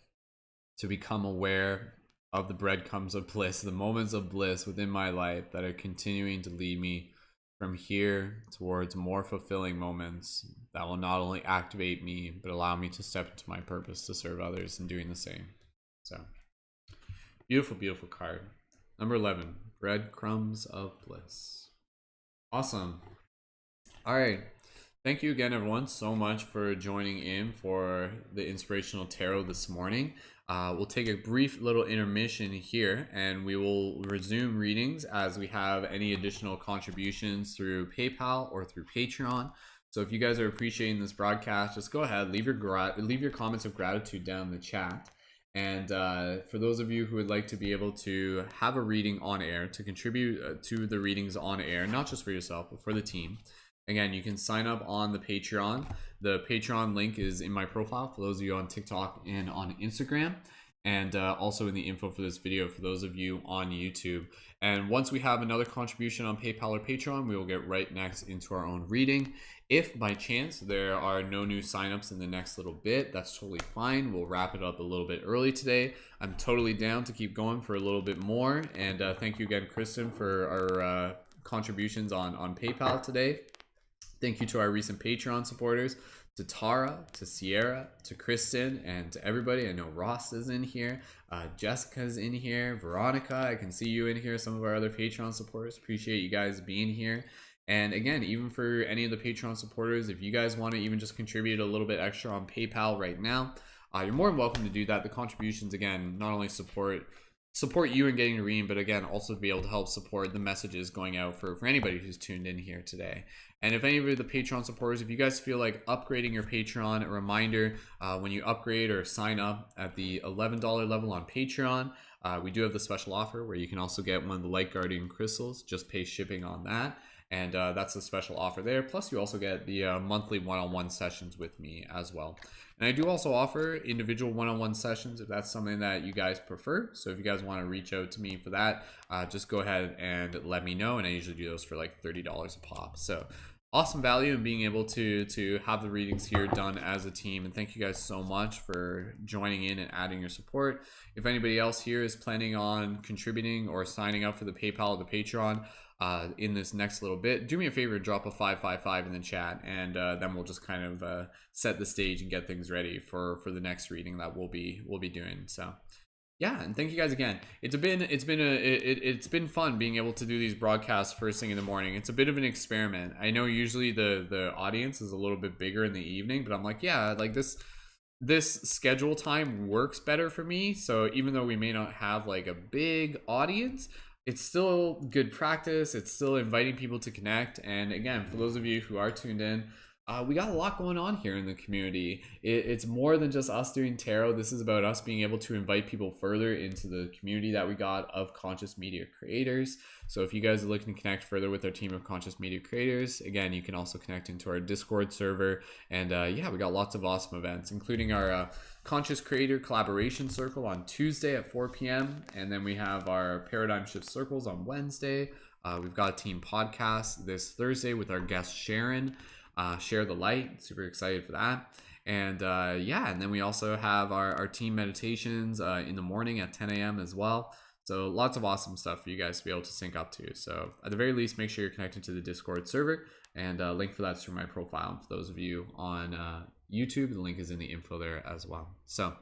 [SPEAKER 1] to become aware of the breadcrumbs of bliss, the moments of bliss within my life that are continuing to lead me from here towards more fulfilling moments that will not only activate me, but allow me to step into my purpose to serve others and doing the same. So beautiful, beautiful card. Number 11, breadcrumbs of bliss. Awesome. All right. Thank you again, everyone, so much for joining in for the Inspirational Tarot this morning. We'll take a brief little intermission here, and we will resume readings as we have any additional contributions through PayPal or through Patreon. So if you guys are appreciating this broadcast, just go ahead, leave your comments of gratitude down in the chat. And for those of you who would like to be able to have a reading on air, to contribute to the readings on air, not just for yourself, but for the team, again, you can sign up on the Patreon. The Patreon link is in my profile for those of you on TikTok and on Instagram, and also in the info for this video for those of you on YouTube. And once we have another contribution on PayPal or Patreon, we will get right next into our own reading. If by chance there are no new signups in the next little bit, that's totally fine. We'll wrap it up a little bit early today. I'm totally down to keep going for a little bit more. And thank you again, Kristen, for our contributions on PayPal today. Thank you to our recent Patreon supporters, to Tara, to Sierra, to Kristen, and to everybody. I know Ross is in here, Jessica's in here, Veronica, I can see you in here, some of our other Patreon supporters. Appreciate you guys being here. And again, even for any of the Patreon supporters, if you guys want to even just contribute a little bit extra on PayPal right now, you're more than welcome to do that. The contributions, again, not only support you in getting a reading, but again, also to be able to help support the messages going out for anybody who's tuned in here today. And if any of the Patreon supporters, if you guys feel like upgrading your Patreon, a reminder, when you upgrade or sign up at the $11 level on Patreon, we do have the special offer where you can also get one of the Light Guardian crystals, just pay shipping on that. And that's a special offer there. Plus, you also get the monthly one-on-one sessions with me as well. And I do also offer individual one-on-one sessions if that's something that you guys prefer. So if you guys want to reach out to me for that, just go ahead and let me know. And I usually do those for like $30 a pop. So awesome value in being able to have the readings here done as a team. And thank you guys so much for joining in and adding your support. If anybody else here is planning on contributing or signing up for the PayPal or the Patreon in this next little bit, do me a favor and drop a 555 in the chat, and then we'll just kind of set the stage and get things ready for the next reading that we'll be doing. So yeah, and thank you guys again. It's been fun being able to do these broadcasts first thing in the morning. It's a bit of an experiment. I know usually the audience is a little bit bigger in the evening, but I'm like, yeah, like this schedule time works better for me. So even though we may not have like a big audience, it's still good practice. It's still inviting people to connect. And again, for those of you who are tuned in, We got a lot going on here in the community. It's more than just us doing tarot. This is about us being able to invite people further into the community that we got of conscious media creators. So if you guys are looking to connect further with our team of conscious media creators, again, you can also connect into our Discord server. And yeah, we got lots of awesome events, including our Conscious Creator Collaboration Circle on Tuesday at 4 p.m. And then we have our Paradigm Shift Circles on Wednesday. We've got a team podcast this Thursday with our guest Sharon. Share the light, super excited for that. And yeah, and then we also have our team meditations in the morning at 10 a.m. as well. So lots of awesome stuff for you guys to be able to sync up to. So at the very least, make sure you're connected to the Discord server, and link for that's through my profile. And for those of you on YouTube, the link is in the info there as well. So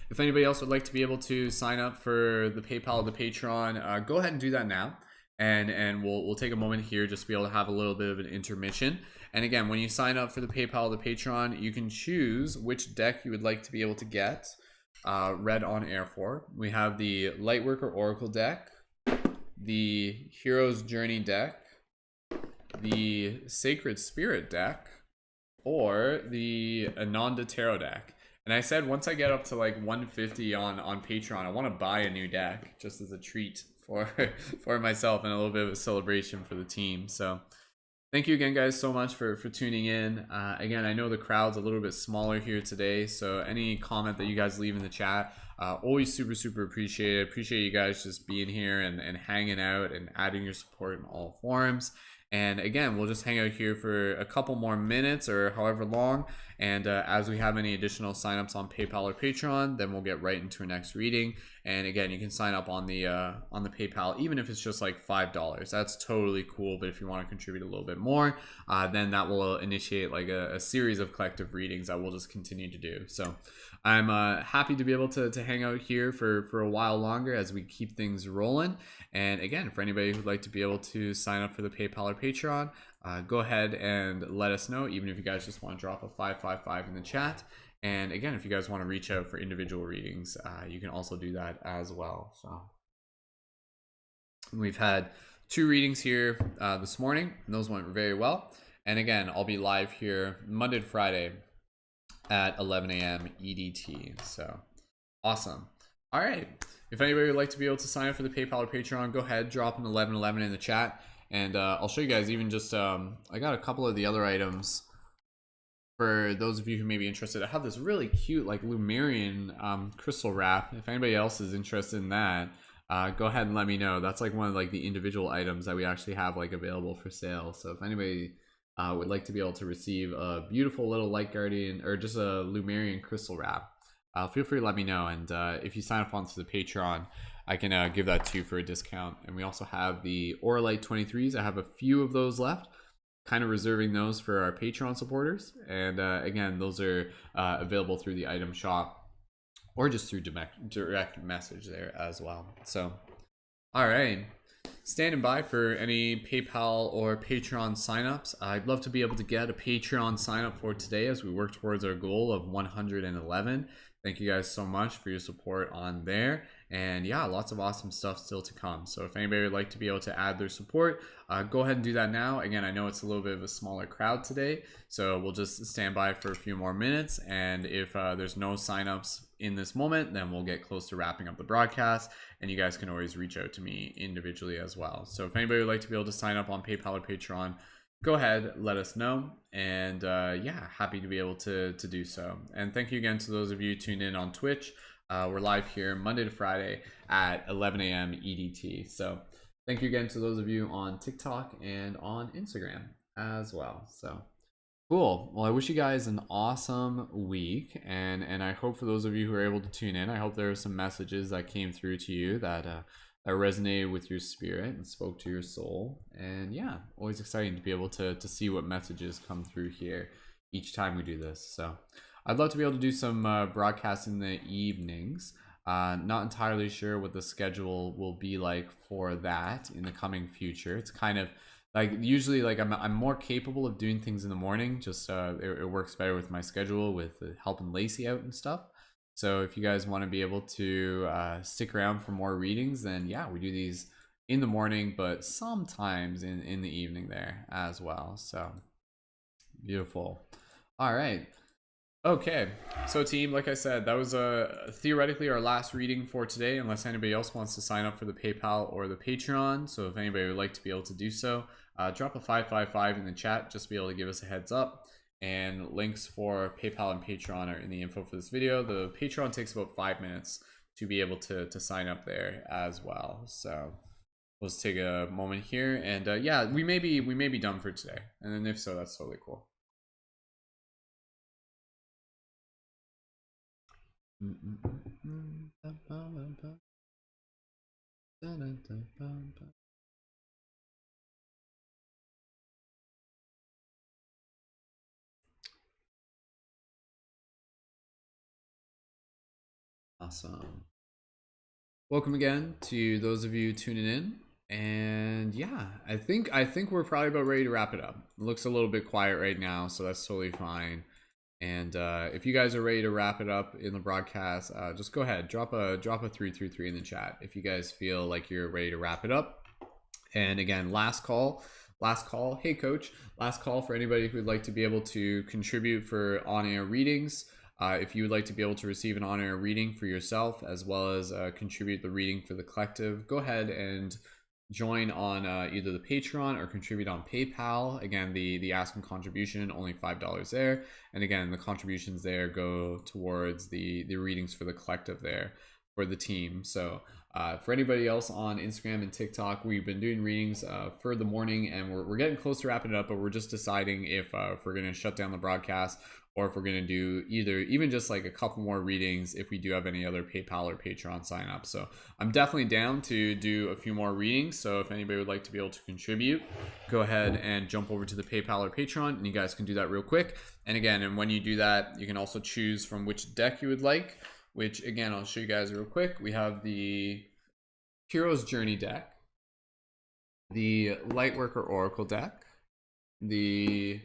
[SPEAKER 1] if anybody else would like to be able to sign up for the PayPal or the Patreon, go ahead and do that now. And we'll take a moment here just to be able to have a little bit of an intermission. And again, when you sign up for the PayPal or the Patreon, you can choose which deck you would like to be able to get read on air for. We have the Lightworker Oracle deck, the Hero's Journey deck, the Sacred Spirit deck, or the Ananda Tarot deck. And I said once I get up to like 150 on Patreon, I want to buy a new deck just as a treat for myself and a little bit of a celebration for the team. So thank you again, guys, so much for tuning in. Again, I know the crowd's a little bit smaller here today, so any comment that you guys leave in the chat, always super appreciated. Appreciate you guys just being here and hanging out and adding your support in all forms. And again, we'll just hang out here for a couple more minutes or however long. And as we have any additional signups on PayPal or Patreon, then we'll get right into our next reading. And again, you can sign up on the PayPal, even if it's just like $5. That's totally cool. But if you want to contribute a little bit more, then that will initiate like a series of collective readings that we'll just continue to do. So I'm happy to be able to hang out here for a while longer as we keep things rolling. And again, for anybody who'd like to be able to sign up for the PayPal or Patreon, go ahead and let us know, even if you guys just want to drop a 555 in the chat. And again, if you guys want to reach out for individual readings, you can also do that as well. So we've had 2 readings here this morning, and those went very well. And again, I'll be live here Monday to Friday at 11 a.m. EDT. So awesome. All right. If anybody would like to be able to sign up for the PayPal or Patreon, go ahead, drop an 1111 in the chat. And I'll show you guys even just, I got a couple of the other items for those of you who may be interested. I have this really cute like Lumerian crystal wrap. If anybody else is interested in that, go ahead and let me know. That's like one of like the individual items that we actually have like available for sale. So if anybody would like to be able to receive a beautiful little light guardian or just a Lumerian crystal wrap, feel free to let me know. And if you sign up onto the Patreon, I can give that to you for a discount. And we also have the Auralite 23s. I have a few of those left, kind of reserving those for our Patreon supporters. And again, those are available through the item shop or just through direct message there as well. So, all right. Standing by for any PayPal or Patreon signups. I'd love to be able to get a Patreon signup for today as we work towards our goal of 111. Thank you guys so much for your support on there. And yeah, lots of awesome stuff still to come. So if anybody would like to be able to add their support, go ahead and do that now. Again, I know it's a little bit of a smaller crowd today, so we'll just stand by for a few more minutes. And if there's no signups in this moment, then we'll get close to wrapping up the broadcast. And you guys can always reach out to me individually as well. So if anybody would like to be able to sign up on PayPal or Patreon, go ahead, let us know. And yeah, happy to be able to do so. And thank you again to those of you tuned in on Twitch. We're live here Monday to Friday at 11 a.m. EDT. So thank you again to those of you on TikTok and on Instagram as well. So cool. Well, I wish you guys an awesome week. And I hope for those of you who are able to tune in, I hope there are some messages that came through to you that resonated with your spirit and spoke to your soul. And yeah, always exciting to be able to see what messages come through here each time we do this. So I'd love to be able to do some broadcasts in the evenings. Not entirely sure what the schedule will be like for that in the coming future. It's kind of like usually like I'm more capable of doing things in the morning. Just it works better with my schedule with helping Lacey out and stuff. So if you guys want to be able to stick around for more readings, then yeah, we do these in the morning, but sometimes in the evening there as well. So Beautiful. All right. Okay, so team, like I said, that was theoretically our last reading for today, unless anybody else wants to sign up for the PayPal or the Patreon. So if anybody would like to be able to do so, drop a 555 in the chat just to be able to give us a heads up. And links for PayPal and Patreon are in the info for this video. The Patreon takes about 5 minutes to be able to sign up there as well. So let's take a moment here, and yeah, we may be done for today, and then if so, that's totally cool. Awesome. Welcome again to those of you tuning in. And yeah, I think we're probably about ready to wrap it up. It looks a little bit quiet right now, so that's totally fine. And if you guys are ready to wrap it up in the broadcast, just go ahead, drop a 333 in the chat if you guys feel like you're ready to wrap it up. And again, last call. Hey coach, last call for anybody who would like to be able to contribute for on-air readings. If you would like to be able to receive an on-air reading for yourself, as well as contribute the reading for the collective, go ahead and join on either the Patreon or contribute on PayPal. Again, the ask and contribution, only $5 there. And again, the contributions there go towards the readings for the collective there for the team. So for anybody else on Instagram and TikTok, we've been doing readings for the morning, and we're getting close to wrapping it up, but we're just deciding if we're going to shut down the broadcast, or if we're going to do even just like a couple more readings if we do have any other PayPal or Patreon sign up. So I'm definitely down to do a few more readings. So if anybody would like to be able to contribute, go ahead and jump over to the PayPal or Patreon, and you guys can do that real quick. And again, and when you do that, you can also choose from which deck you would like, which again, I'll show you guys real quick. We have the Hero's Journey deck, the Lightworker Oracle deck, the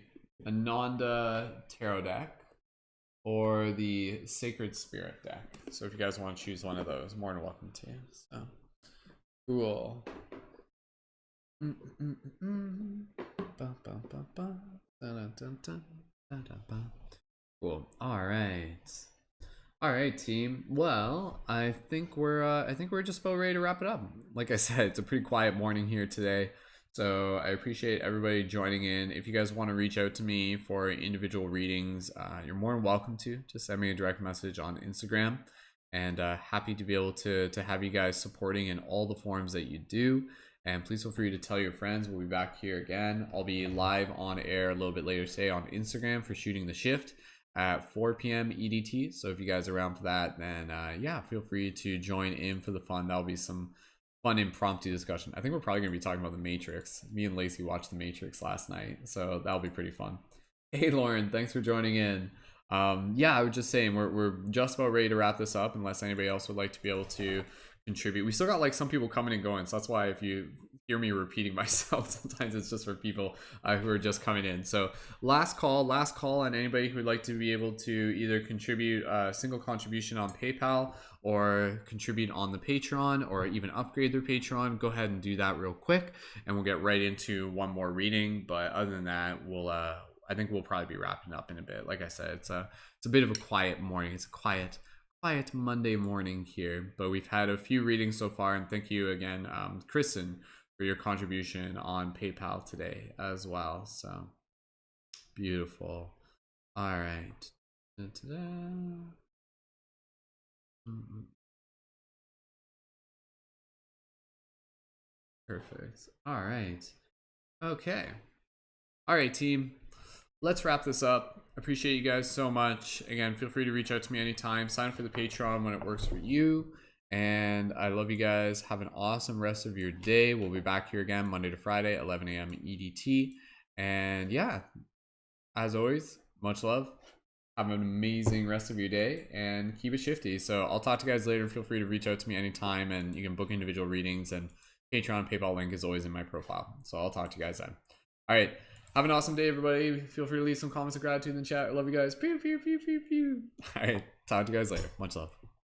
[SPEAKER 1] Ananda Tarot deck, or the Sacred Spirit deck. So if you guys want to choose one of those, more than welcome to. So cool. Cool. All right, team. Well, I think we're just about ready to wrap it up. Like I said, it's a pretty quiet morning here today. So I appreciate everybody joining in. If you guys want to reach out to me for individual readings, you're more than welcome to. Just send me a direct message on Instagram, and happy to be able to have you guys supporting in all the forms that you do. And please feel free to tell your friends. We'll be back here again. I'll be live on air a little bit later today on Instagram for Shooting the Shift at 4 p.m. EDT. So if you guys are around for that, then yeah, feel free to join in for the fun. That'll be some fun impromptu discussion. I think we're probably gonna be talking about the Matrix. Me and Lacey watched the Matrix last night, so that'll be pretty fun. Hey Lauren, thanks for joining in. Yeah, I was just saying we're just about ready to wrap this up, unless anybody else would like to be able to contribute. We still got like some people coming and going, so that's why if you hear me repeating myself, sometimes it's just for people who are just coming in. So last call on anybody who would like to be able to either contribute a single contribution on PayPal or contribute on the Patreon, or even upgrade their Patreon. Go ahead and do that real quick, and we'll get right into one more reading. But other than that, we'll I think we'll probably be wrapping up in a bit. Like I said, it's a bit of a quiet morning. It's a quiet Monday morning here, but we've had a few readings so far, and thank you again, Kristen, for your contribution on PayPal today as well. So beautiful. All right. Perfect. All right. Okay. All right, team. Let's wrap this up. Appreciate you guys so much. Again, feel free to reach out to me anytime. Sign up for the Patreon when it works for you. And I love you guys. Have an awesome rest of your day. We'll be back here again Monday to Friday, 11 a.m. EDT. And yeah, as always, much love. Have an amazing rest of your day and keep it shifty. So I'll talk to you guys later. Feel free to reach out to me anytime, and you can book individual readings, and Patreon, PayPal link is always in my profile. So I'll talk to you guys then. All right. Have an awesome day, everybody. Feel free to leave some comments of gratitude in the chat. I love you guys. Pew, pew, pew, pew, pew. All right. Talk to you guys later. Much love.